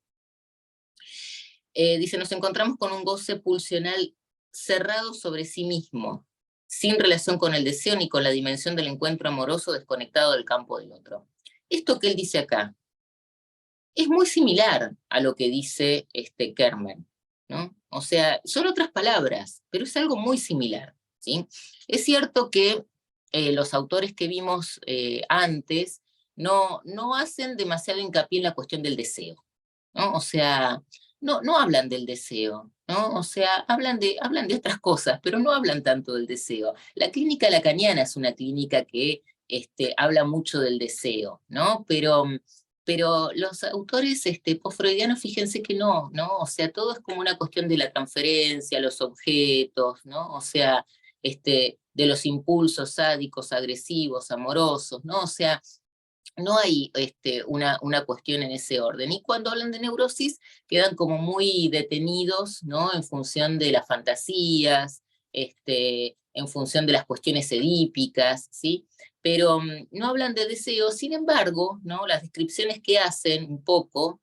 Dice, nos encontramos con un goce pulsional cerrado sobre sí mismo, sin relación con el deseo ni con la dimensión del encuentro amoroso desconectado del campo del otro. Esto que él dice acá es muy similar a lo que dice Kerman, ¿no? O sea, son otras palabras, pero es algo muy similar, ¿sí? Es cierto que los autores que vimos antes no hacen demasiado hincapié en la cuestión del deseo, ¿no? O sea, no hablan del deseo, ¿no? O sea, hablan de otras cosas, pero no hablan tanto del deseo. La clínica lacaniana es una clínica que habla mucho del deseo, ¿no? Pero los autores post-freudianos, fíjense que no, o sea, todo es como una cuestión de la transferencia, los objetos, ¿no? O sea, de los impulsos sádicos, agresivos, amorosos, ¿no? O sea, no hay una cuestión en ese orden. Y cuando hablan de neurosis, quedan como muy detenidos, ¿no? En función de las fantasías, en función de las cuestiones edípicas, ¿sí? Pero no hablan de deseo. Sin embargo, ¿no? Las descripciones que hacen un poco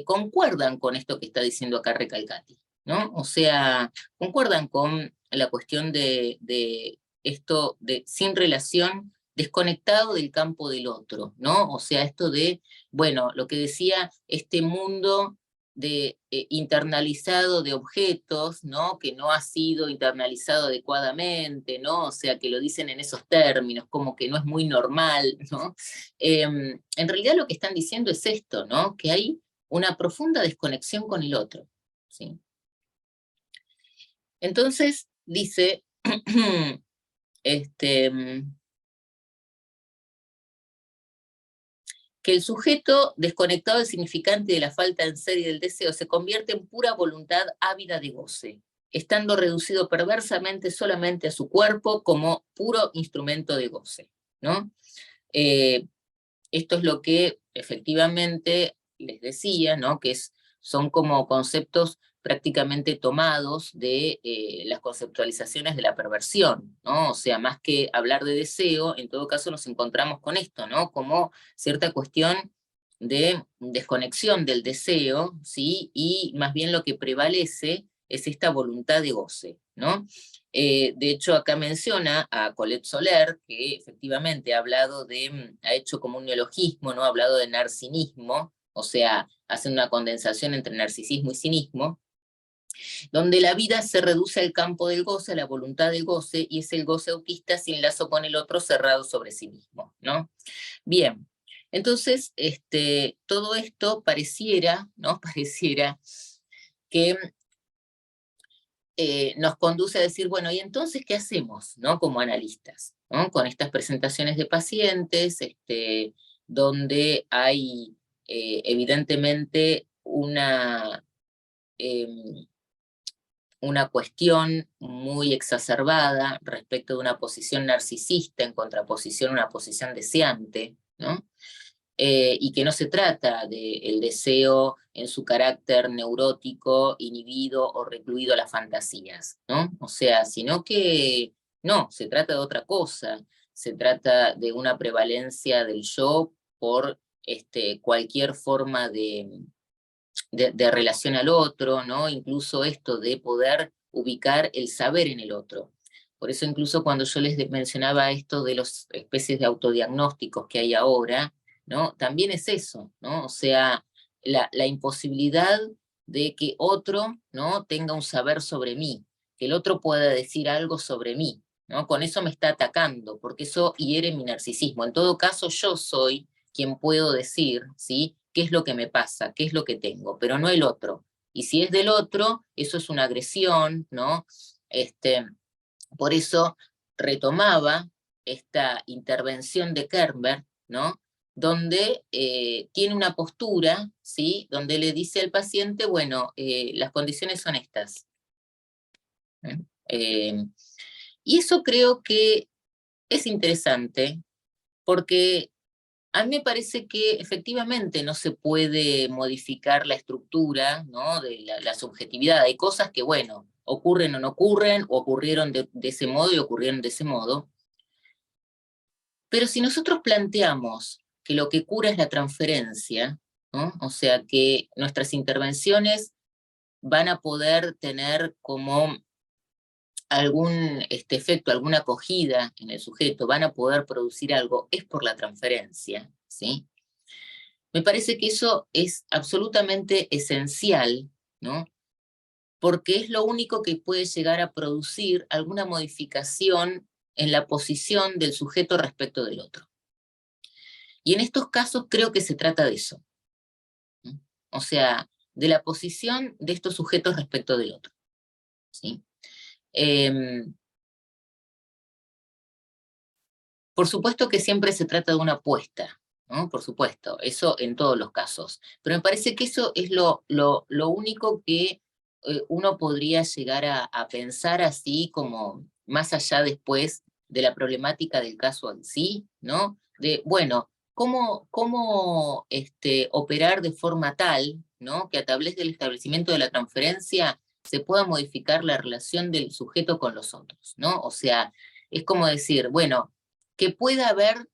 concuerdan con esto que está diciendo acá Recalcati, ¿no? O sea, concuerdan con la cuestión de esto de sin relación, desconectado del campo del otro, ¿no? O sea, esto de, bueno, lo que decía, este mundo de internalizado de objetos, ¿no? Que no ha sido internalizado adecuadamente, ¿no? O sea, que lo dicen en esos términos, como que no es muy normal, ¿no? En realidad lo que están diciendo es esto, ¿no? Que hay una profunda desconexión con el otro, ¿sí? Entonces, dice, que el sujeto desconectado del significante de la falta en ser y del deseo se convierte en pura voluntad ávida de goce, estando reducido perversamente solamente a su cuerpo como puro instrumento de goce, ¿no? Esto es lo que efectivamente les decía, ¿no? Que son como conceptos prácticamente tomados de las conceptualizaciones de la perversión, ¿no? O sea, más que hablar de deseo, en todo caso nos encontramos con esto, ¿no? Como cierta cuestión de desconexión del deseo, ¿sí? Y más bien lo que prevalece es esta voluntad de goce, ¿no? De hecho, acá menciona a Colette Soler, que efectivamente ha hablado ha hecho como un neologismo, ¿no? Ha hablado de narcinismo, o sea, hace una condensación entre narcisismo y cinismo, donde la vida se reduce al campo del goce, a la voluntad del goce, y es el goce autista sin lazo con el otro cerrado sobre sí mismo, ¿no? Bien, entonces, todo esto pareciera, ¿no? Pareciera que nos conduce a decir, bueno, ¿y entonces qué hacemos, ¿no? Como analistas, ¿no? Con estas presentaciones de pacientes, donde hay evidentemente una cuestión muy exacerbada respecto de una posición narcisista en contraposición a una posición deseante, ¿no? Y que no se trata del deseo en su carácter neurótico, inhibido o recluido a las fantasías, ¿no? O sea, sino que no, se trata de otra cosa, se trata de una prevalencia del yo por cualquier forma de relación al otro, ¿no? Incluso esto de poder ubicar el saber en el otro. Por eso incluso cuando yo les mencionaba esto de las especies de autodiagnósticos que hay ahora, ¿no? También es eso, ¿no? O sea, la imposibilidad de que otro, ¿no? Tenga un saber sobre mí, que el otro pueda decir algo sobre mí, ¿no? Con eso me está atacando, porque eso hiere mi narcisismo. En todo caso, yo soy quien puedo decir, ¿sí? ¿Qué es lo que me pasa? ¿Qué es lo que tengo? Pero no el otro. Y si es del otro, eso es una agresión, ¿no? Por eso retomaba esta intervención de Kerber, ¿no? Donde tiene una postura, ¿sí? Donde le dice al paciente, bueno, las condiciones son estas. Y eso creo que es interesante, porque a mí me parece que efectivamente no se puede modificar la estructura, ¿no? De la subjetividad. Hay cosas que, bueno, ocurren o no ocurren, o ocurrieron de ese modo y ocurrieron de ese modo. Pero si nosotros planteamos que lo que cura es la transferencia, ¿no? O sea, que nuestras intervenciones van a poder tener como algún efecto, alguna acogida en el sujeto, van a poder producir algo, es por la transferencia, ¿sí? Me parece que eso es absolutamente esencial, ¿no? Porque es lo único que puede llegar a producir alguna modificación en la posición del sujeto respecto del otro. Y en estos casos creo que se trata de eso, ¿no? O sea, de la posición de estos sujetos respecto del otro, ¿sí? Por supuesto que siempre se trata de una apuesta, ¿no? Por supuesto, eso en todos los casos. Pero me parece que eso es lo único que uno podría llegar a pensar así como más allá después de la problemática del caso en sí, ¿no? De, bueno, ¿cómo operar de forma tal, ¿no? Que a través del establecimiento de la transferencia se pueda modificar la relación del sujeto con los otros, ¿no? O sea, es como decir, bueno, que pueda haber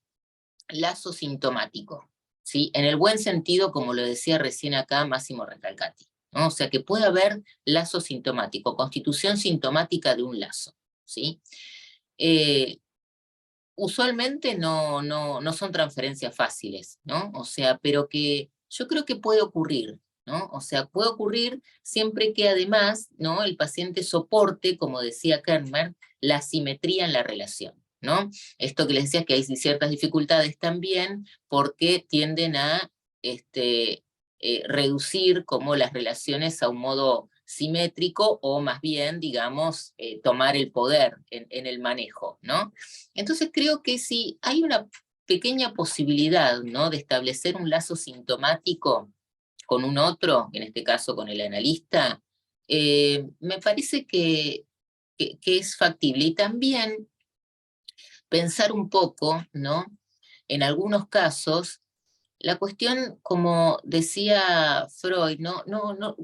lazo sintomático, ¿sí? En el buen sentido, como lo decía recién acá Máximo Recalcati, ¿no? O sea, que pueda haber lazo sintomático, constitución sintomática de un lazo, ¿sí? Usualmente no son transferencias fáciles, ¿no? O sea, pero que yo creo que puede ocurrir, ¿no? O sea, puede ocurrir siempre que además, ¿no? El paciente soporte, como decía Kermer, la simetría en la relación, ¿no? Esto que les decía que hay ciertas dificultades también porque tienden a reducir como las relaciones a un modo simétrico o más bien, digamos, tomar el poder en el manejo, ¿no? Entonces creo que si hay una pequeña posibilidad, ¿no?, de establecer un lazo sintomático con un otro, en este caso con el analista, me parece que es factible. Y también pensar un poco, ¿no?, en algunos casos, la cuestión, como decía Freud,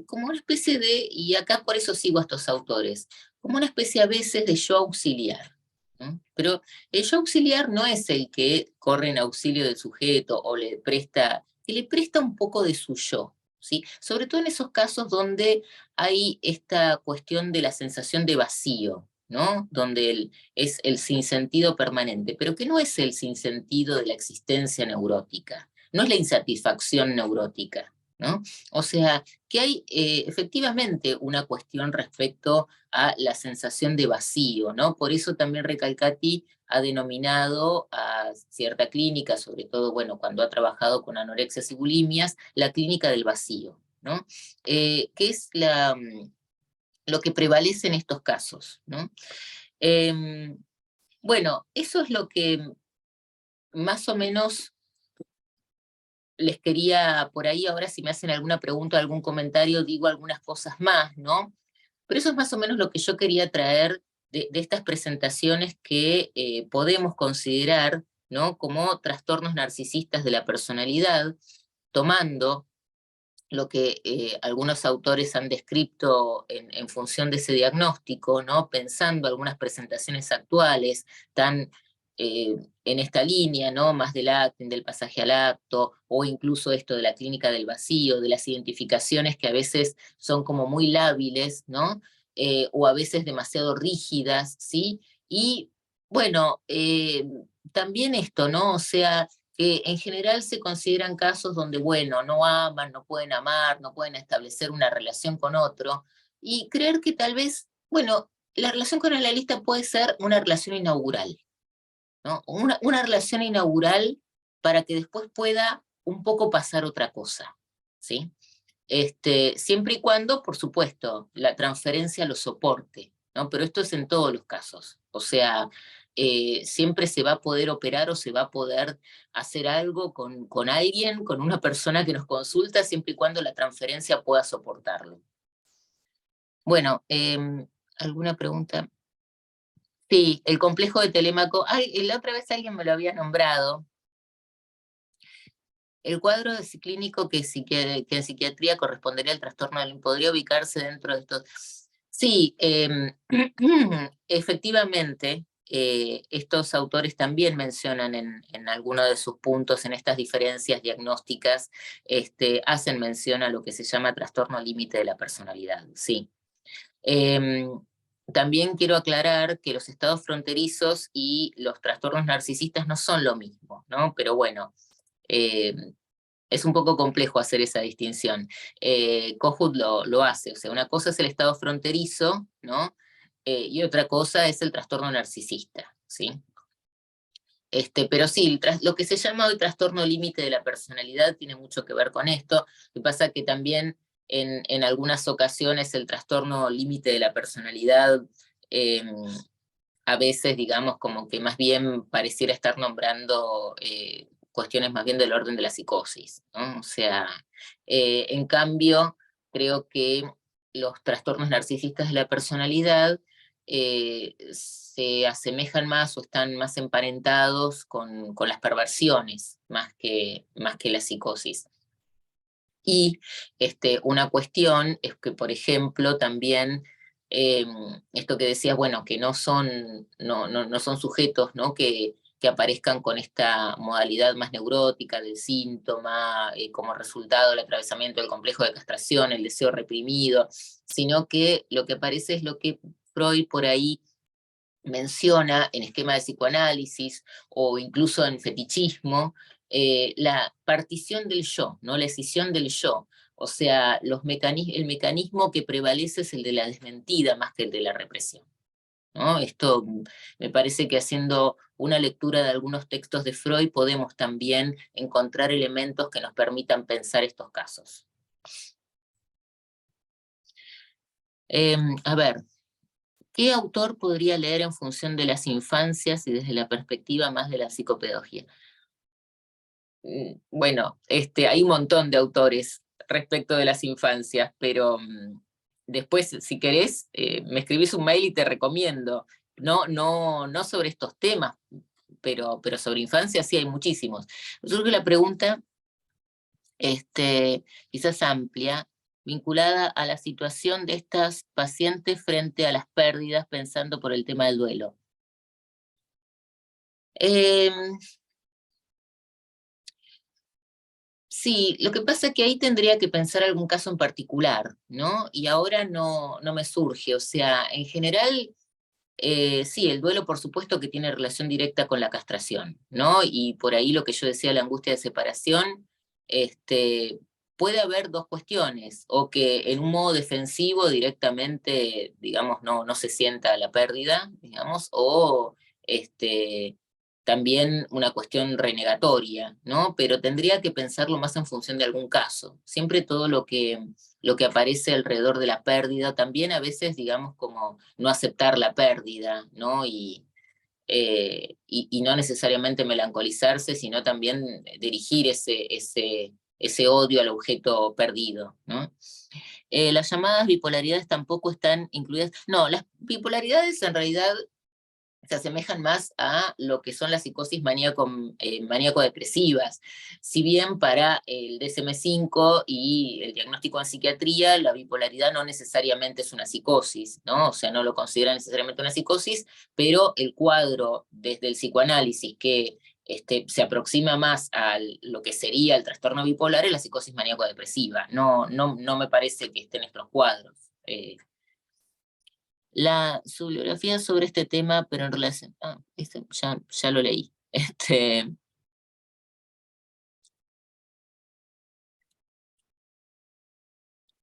como una especie de, y acá por eso sigo a estos autores, como una especie a veces de yo auxiliar, ¿no? Pero el yo auxiliar no es el que corre en auxilio del sujeto o que le presta un poco de su yo, ¿sí? Sobre todo en esos casos donde hay esta cuestión de la sensación de vacío, ¿no? Donde es el sinsentido permanente, pero que no es el sinsentido de la existencia neurótica, no es la insatisfacción neurótica, ¿no? O sea, que hay efectivamente una cuestión respecto a la sensación de vacío, ¿no? Por eso también Recalcati ha denominado a cierta clínica, sobre todo, bueno, cuando ha trabajado con anorexias y bulimias, la clínica del vacío, ¿no? Que es lo que prevalece en estos casos, ¿no? Bueno, eso es lo que más o menos les quería por ahí. Ahora si me hacen alguna pregunta, algún comentario, digo algunas cosas más, ¿no? Pero eso es más o menos lo que yo quería traer de estas presentaciones que podemos considerar, ¿no?, como trastornos narcisistas de la personalidad, tomando lo que algunos autores han descrito en función de ese diagnóstico, ¿no?, pensando algunas presentaciones actuales tan en esta línea, ¿no?, más del acting, del pasaje al acto, o incluso esto de la clínica del vacío, de las identificaciones que a veces son como muy lábiles, ¿no?, o a veces demasiado rígidas, ¿sí? Y bueno, también esto, ¿no? O sea, que en general se consideran casos donde, bueno, no aman, no pueden amar, no pueden establecer una relación con otro, y creer que tal vez, bueno, la relación con el analista puede ser una relación inaugural, ¿no? Una relación inaugural para que después pueda un poco pasar otra cosa, ¿sí? Siempre y cuando, por supuesto, la transferencia lo soporte, ¿no? Pero esto es en todos los casos. O sea, siempre se va a poder operar o se va a poder hacer algo con alguien, con una persona que nos consulta, siempre y cuando la transferencia pueda soportarlo. Bueno, ¿alguna pregunta? Sí, el complejo de Telémaco. Ay, la otra vez alguien me lo había nombrado. El cuadro clínico que en psiquiatría correspondería al trastorno podría ubicarse dentro de estos. Sí, efectivamente, estos autores también mencionan en alguno de sus puntos, en estas diferencias diagnósticas, hacen mención a lo que se llama trastorno límite de la personalidad, sí. También quiero aclarar que los estados fronterizos y los trastornos narcisistas no son lo mismo, ¿no? Pero bueno, es un poco complejo hacer esa distinción. Kohut lo hace, o sea, una cosa es el estado fronterizo, ¿no? Y otra cosa es el trastorno narcisista, ¿sí? Pero sí, lo que se llama hoy trastorno límite de la personalidad tiene mucho que ver con esto. Lo que pasa es que también en algunas ocasiones el trastorno límite de la personalidad a veces, digamos, como que más bien pareciera estar nombrando cuestiones más bien del orden de la psicosis, ¿no? O sea, en cambio, creo que los trastornos narcisistas de la personalidad se asemejan más o están más emparentados con las perversiones, más que la psicosis. Y una cuestión es que, por ejemplo, también esto que decías, bueno, que no son sujetos, ¿no?, que aparezcan con esta modalidad más neurótica del síntoma, como resultado del atravesamiento del complejo de castración, el deseo reprimido, sino que lo que aparece es lo que Freud por ahí menciona en esquema de psicoanálisis o incluso en fetichismo, la partición del yo, ¿no?, la escisión del yo. O sea, el mecanismo que prevalece es el de la desmentida más que el de la represión, ¿no? Esto me parece que haciendo una lectura de algunos textos de Freud podemos también encontrar elementos que nos permitan pensar estos casos. A ver, ¿qué autor podría leer en función de las infancias y desde la perspectiva más de la psicopedagogía? Bueno, hay un montón de autores respecto de las infancias, pero después, si querés, me escribís un mail y te recomiendo. No sobre estos temas, pero sobre infancia sí hay muchísimos. Yo creo que la pregunta, quizás amplia, vinculada a la situación de estas pacientes frente a las pérdidas, pensando por el tema del duelo. Sí, lo que pasa es que ahí tendría que pensar algún caso en particular, ¿no? Y ahora no me surge, o sea, en general, sí, el duelo por supuesto que tiene relación directa con la castración, ¿no? Y por ahí lo que yo decía, la angustia de separación, puede haber dos cuestiones, o que en un modo defensivo directamente, digamos, no se sienta la pérdida, digamos, o también una cuestión renegatoria, ¿no? Pero tendría que pensarlo más en función de algún caso. Siempre todo lo que aparece alrededor de la pérdida, también a veces, digamos, como no aceptar la pérdida, ¿no? Y no necesariamente melancolizarse, sino también dirigir ese odio al objeto perdido, ¿no? Las llamadas bipolaridades tampoco están incluidas. No, las bipolaridades en realidad se asemejan más a lo que son las psicosis maníaco-depresivas. Si bien para el DSM-5 y el diagnóstico en psiquiatría, la bipolaridad no necesariamente es una psicosis, ¿no? O sea, no lo considera necesariamente una psicosis, pero el cuadro desde el psicoanálisis que se aproxima más a lo que sería el trastorno bipolar es la psicosis maníaco-depresiva. No me parece que estén estos cuadros. Su bibliografía sobre este tema, pero en relación... ya lo leí.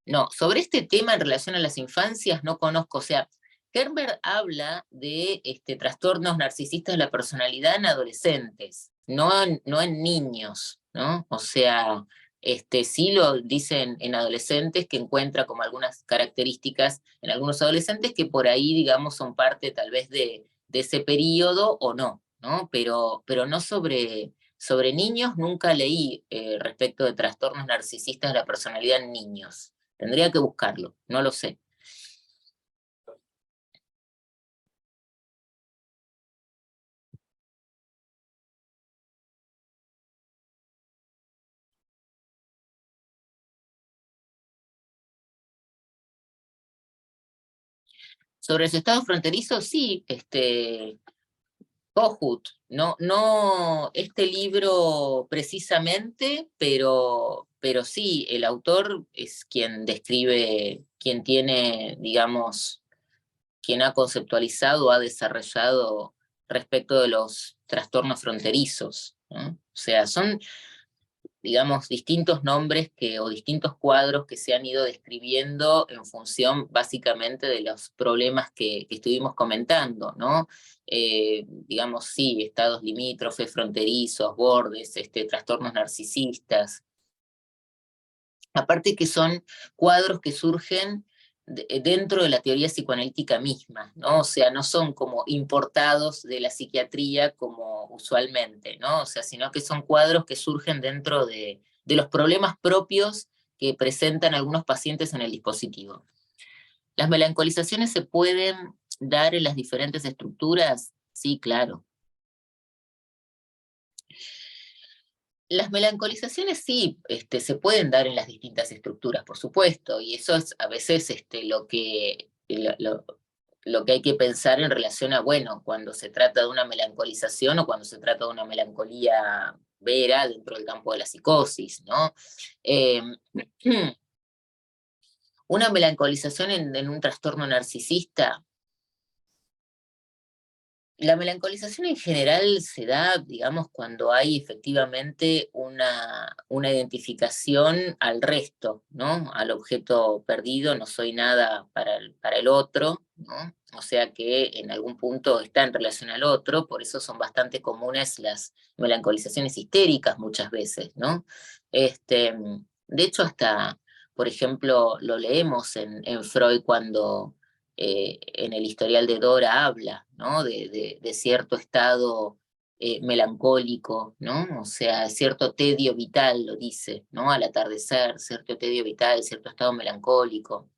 No, sobre este tema en relación a las infancias no conozco. O sea, Herbert habla de trastornos narcisistas de la personalidad en adolescentes, no en niños, ¿no? O sea, sí lo dicen en adolescentes, que encuentra como algunas características en algunos adolescentes que por ahí, digamos, son parte tal vez de ese periodo o ¿no? Pero no sobre niños. Nunca leí respecto de trastornos narcisistas de la personalidad en niños. Tendría que buscarlo, no lo sé. Sobre los estados fronterizos, sí, Kohut, no este libro precisamente, pero sí, el autor es quien describe, quien tiene, digamos, quien ha conceptualizado, ha desarrollado respecto de los trastornos fronterizos, ¿no? O sea, son, digamos, distintos nombres o distintos cuadros que se han ido describiendo en función básicamente de los problemas que estuvimos comentando, ¿no? Digamos, sí, estados limítrofes, fronterizos, bordes, trastornos narcisistas. Aparte que son cuadros que surgen dentro de la teoría psicoanalítica misma, ¿no? O sea, no son como importados de la psiquiatría como usualmente, ¿no? O sea, sino que son cuadros que surgen dentro de los problemas propios que presentan algunos pacientes en el dispositivo. ¿Las melancolizaciones se pueden dar en las diferentes estructuras? Sí, claro. Las melancolizaciones sí se pueden dar en las distintas estructuras, por supuesto, y eso es a veces lo que hay que pensar en relación a, bueno, cuando se trata de una melancolización o cuando se trata de una melancolía vera dentro del campo de la psicosis, ¿no? Una melancolización en un trastorno narcisista. La melancolización en general se da, digamos, cuando hay efectivamente una identificación al resto, ¿no? Al objeto perdido, no soy nada para el otro, ¿no? O sea que en algún punto está en relación al otro, por eso son bastante comunes las melancolizaciones histéricas muchas veces, ¿no? De hecho, hasta por ejemplo, lo leemos en Freud cuando en el historial de Dora habla, ¿no? De cierto estado melancólico, ¿no? O sea, cierto tedio vital, lo dice, ¿no? Al atardecer, cierto tedio vital, cierto estado melancólico.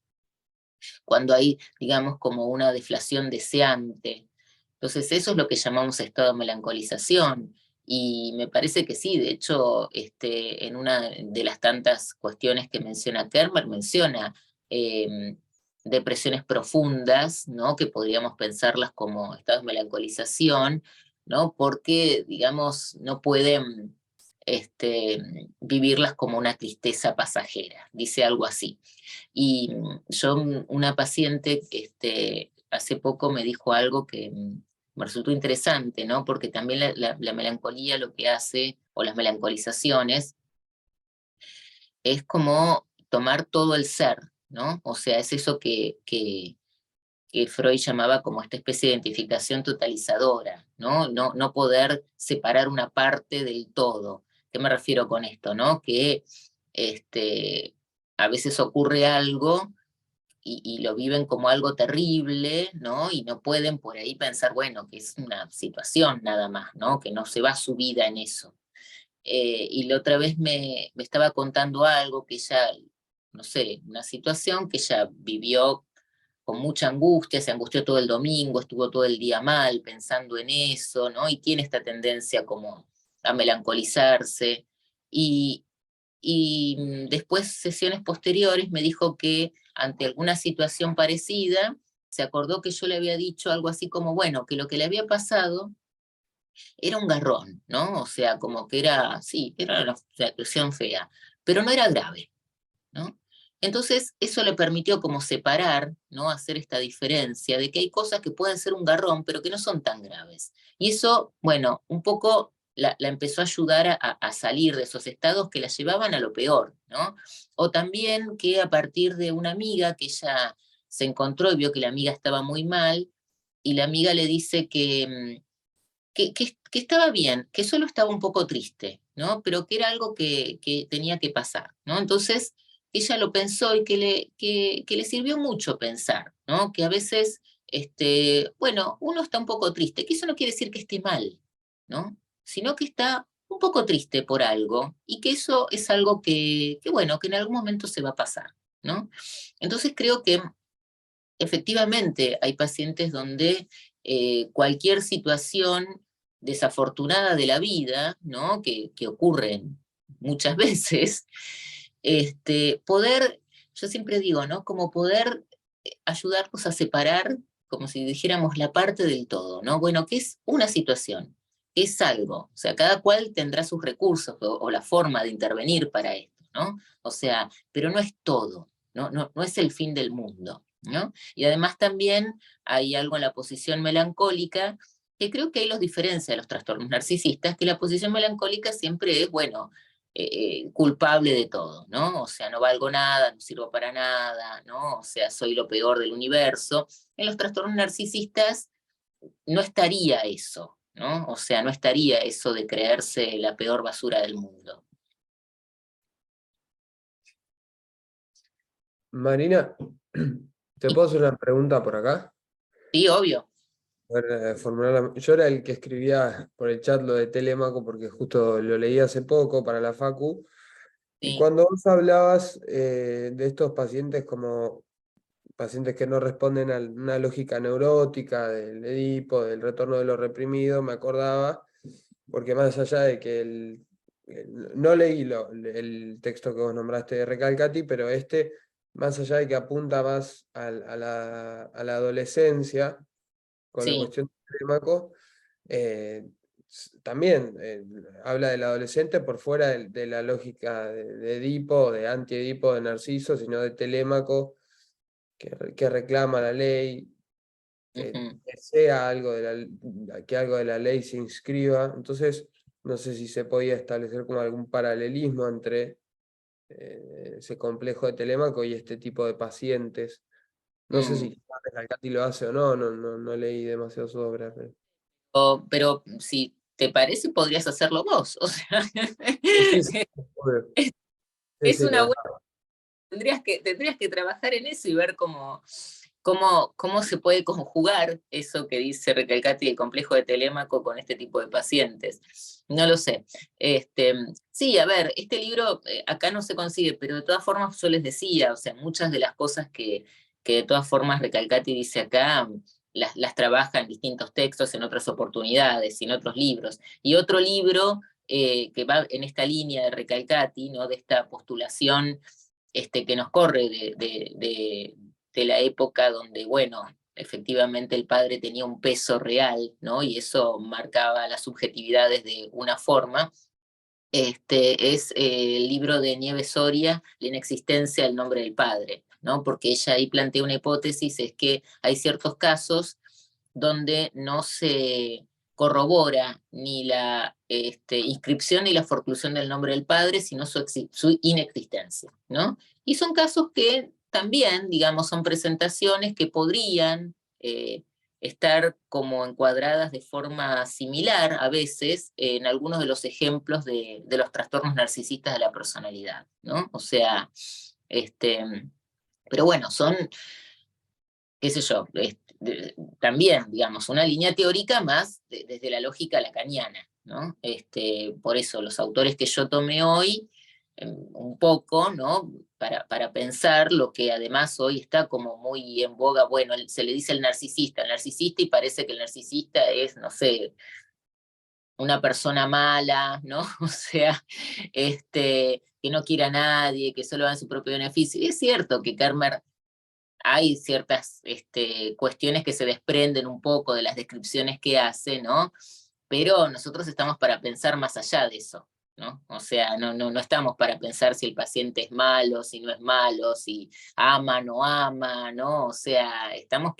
Cuando hay, digamos, como una deflación deseante. Entonces eso es lo que llamamos estado de melancolización. Y me parece que sí, de hecho, en una de las tantas cuestiones que menciona Kermer, menciona depresiones profundas, ¿no? Que podríamos pensarlas como estados de melancolización, ¿no? Porque, digamos, no pueden vivirlas como una tristeza pasajera, dice algo así. Y yo, una paciente, hace poco me dijo algo que me resultó interesante, ¿no? Porque también la melancolía lo que hace, o las melancolizaciones, es como tomar todo el ser, ¿no? O sea, es eso que Freud llamaba como esta especie de identificación totalizadora, ¿no? No poder separar una parte del todo. ¿Qué me refiero con esto, no? Que a veces ocurre algo y lo viven como algo terrible, ¿no? Y no pueden por ahí pensar, bueno, que es una situación nada más, ¿no? Que no se va su vida en eso. Y la otra vez me estaba contando algo que ella, no sé, una situación que ella vivió con mucha angustia, se angustió todo el domingo, estuvo todo el día mal pensando en eso, ¿no? Y tiene esta tendencia como a melancolizarse. Y, después, sesiones posteriores, me dijo que ante alguna situación parecida, se acordó que yo le había dicho algo así como, bueno, que lo que le había pasado era un garrón, ¿no? O sea, como que era, sí, era una situación fea, pero no era grave, ¿no? Entonces, eso le permitió como separar, ¿no? Hacer esta diferencia de que hay cosas que pueden ser un garrón, pero que no son tan graves. Y eso, bueno, un poco la empezó a ayudar a salir de esos estados que la llevaban a lo peor, ¿no? O también que a partir de una amiga que ella se encontró y vio que la amiga estaba muy mal, y la amiga le dice que estaba bien, que solo estaba un poco triste, ¿no? Pero que era algo que tenía que pasar, ¿no? Entonces, ella lo pensó y que le sirvió mucho pensar, ¿no? Que a veces, bueno, uno está un poco triste, que eso no quiere decir que esté mal, ¿no? Sino que está un poco triste por algo y que eso es algo bueno, que en algún momento se va a pasar, ¿no? Entonces creo que efectivamente hay pacientes donde cualquier situación desafortunada de la vida, ¿no? que ocurren muchas veces, poder, yo siempre digo, ¿no? Como poder ayudarnos a separar, como si dijéramos, la parte del todo, ¿no? Bueno, ¿qué es una situación? ¿Qué es algo? O sea, cada cual tendrá sus recursos o la forma de intervenir para esto, ¿no? O sea, pero no es todo, no es el fin del mundo, ¿no? Y además también hay algo en la posición melancólica que creo que ahí los diferencia de los trastornos narcisistas, que la posición melancólica siempre es, bueno, culpable de todo, ¿no? O sea, no valgo nada, no sirvo para nada, ¿no? O sea, soy lo peor del universo. En los trastornos narcisistas no estaría eso, ¿no? O sea, no estaría eso de creerse la peor basura del mundo. Marina, ¿te puedo hacer una pregunta por acá? Sí, obvio. A ver, yo era el que escribía por el chat lo de Telémaco porque justo lo leí hace poco para la Facu. Y Sí. cuando vos hablabas de estos pacientes como pacientes que no responden a una lógica neurótica del Edipo, del retorno de lo reprimido, me acordaba, porque más allá de que no leí el texto que vos nombraste de Recalcati, pero más allá de que apunta más a la adolescencia, con la Sí. cuestión del Telemaco, también habla del adolescente por fuera de la lógica de Edipo, de anti-Edipo, de Narciso, sino de Telémaco, que reclama la ley, que Ujú. desea que algo de la ley se inscriba. Entonces, no sé si se podía establecer como algún paralelismo entre ese complejo de Telémaco y este tipo de pacientes. No sé Mm. si Recalcati lo hace o no, no leí demasiado su obra. Pero si te parece, podrías hacerlo vos. O sea, Sí, sí, obvio. Sí, es sí, una pero buena tendrías que trabajar en eso y ver cómo se puede conjugar eso que dice Recalcati del complejo de Telémaco con este tipo de pacientes. No lo sé. Sí, a ver, este libro acá no se consigue, pero de todas formas yo les decía, o sea, muchas de las cosas que de todas formas Recalcati dice acá, las trabaja en distintos textos, en otras oportunidades, y en otros libros. Y otro libro que va en esta línea de Recalcati, ¿no? De esta postulación que nos corre de la época donde, bueno, efectivamente el padre tenía un peso real, ¿no? Y eso marcaba las subjetividades de una forma. Es el libro de Nieves Soria, La inexistencia del nombre del padre, ¿no? Porque ella ahí plantea una hipótesis, es que hay ciertos casos donde no se corrobora ni la inscripción ni la forclusión del nombre del padre, sino su inexistencia, ¿no? Y son casos que también, digamos, son presentaciones que podrían estar como encuadradas de forma similar a veces en algunos de los ejemplos de los trastornos narcisistas de la personalidad, ¿no? O sea, pero bueno, son, qué sé yo, también, digamos, una línea teórica más desde la lógica lacaniana, ¿no? Por eso los autores que yo tomé hoy, un poco, ¿no? Para pensar lo que además hoy está como muy en boga, bueno, se le dice el narcisista y parece que el narcisista es, no sé, una persona mala, ¿no? O sea, que no quiere a nadie, que solo va en su propio beneficio. Y es cierto que Kermer hay ciertas cuestiones que se desprenden un poco de las descripciones que hace, ¿no? Pero nosotros estamos para pensar más allá de eso, ¿no? O sea, no estamos para pensar si el paciente es malo, si no es malo, si ama, no ama, ¿no? O sea, estamos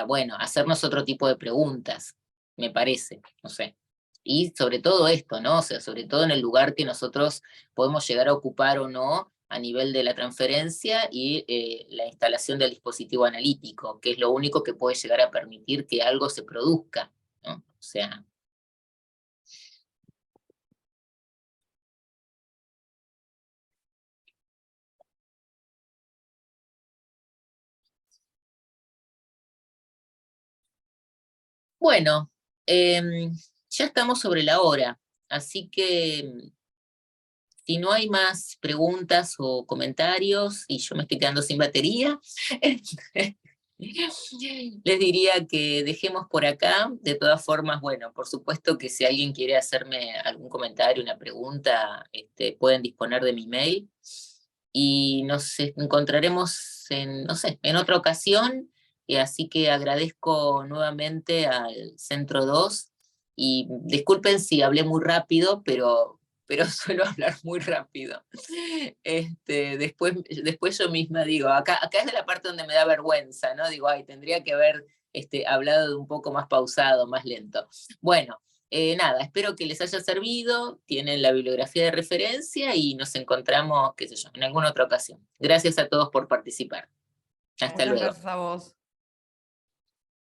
bueno, hacernos otro tipo de preguntas, me parece, no sé. Y sobre todo esto, ¿no? O sea, sobre todo en el lugar que nosotros podemos llegar a ocupar o no, a nivel de la transferencia y la instalación del dispositivo analítico, que es lo único que puede llegar a permitir que algo se produzca, ¿no? O sea... Bueno, ya estamos sobre la hora, así que si no hay más preguntas o comentarios y yo me estoy quedando sin batería, les diría que dejemos por acá. De todas formas, bueno, por supuesto que si alguien quiere hacerme algún comentario, una pregunta, pueden disponer de mi mail y nos encontraremos en, no sé, en otra ocasión. Y así que agradezco nuevamente al Centro 2 y disculpen si hablé muy rápido, pero suelo hablar muy rápido. Después yo misma digo, acá es de la parte donde me da vergüenza, ¿no? Digo, ay, tendría que haber hablado de un poco más pausado, más lento. Bueno, nada, espero que les haya servido, tienen la bibliografía de referencia y nos encontramos, qué sé yo, en alguna otra ocasión. Gracias a todos por participar. Hasta Muchas luego. gracias a vos.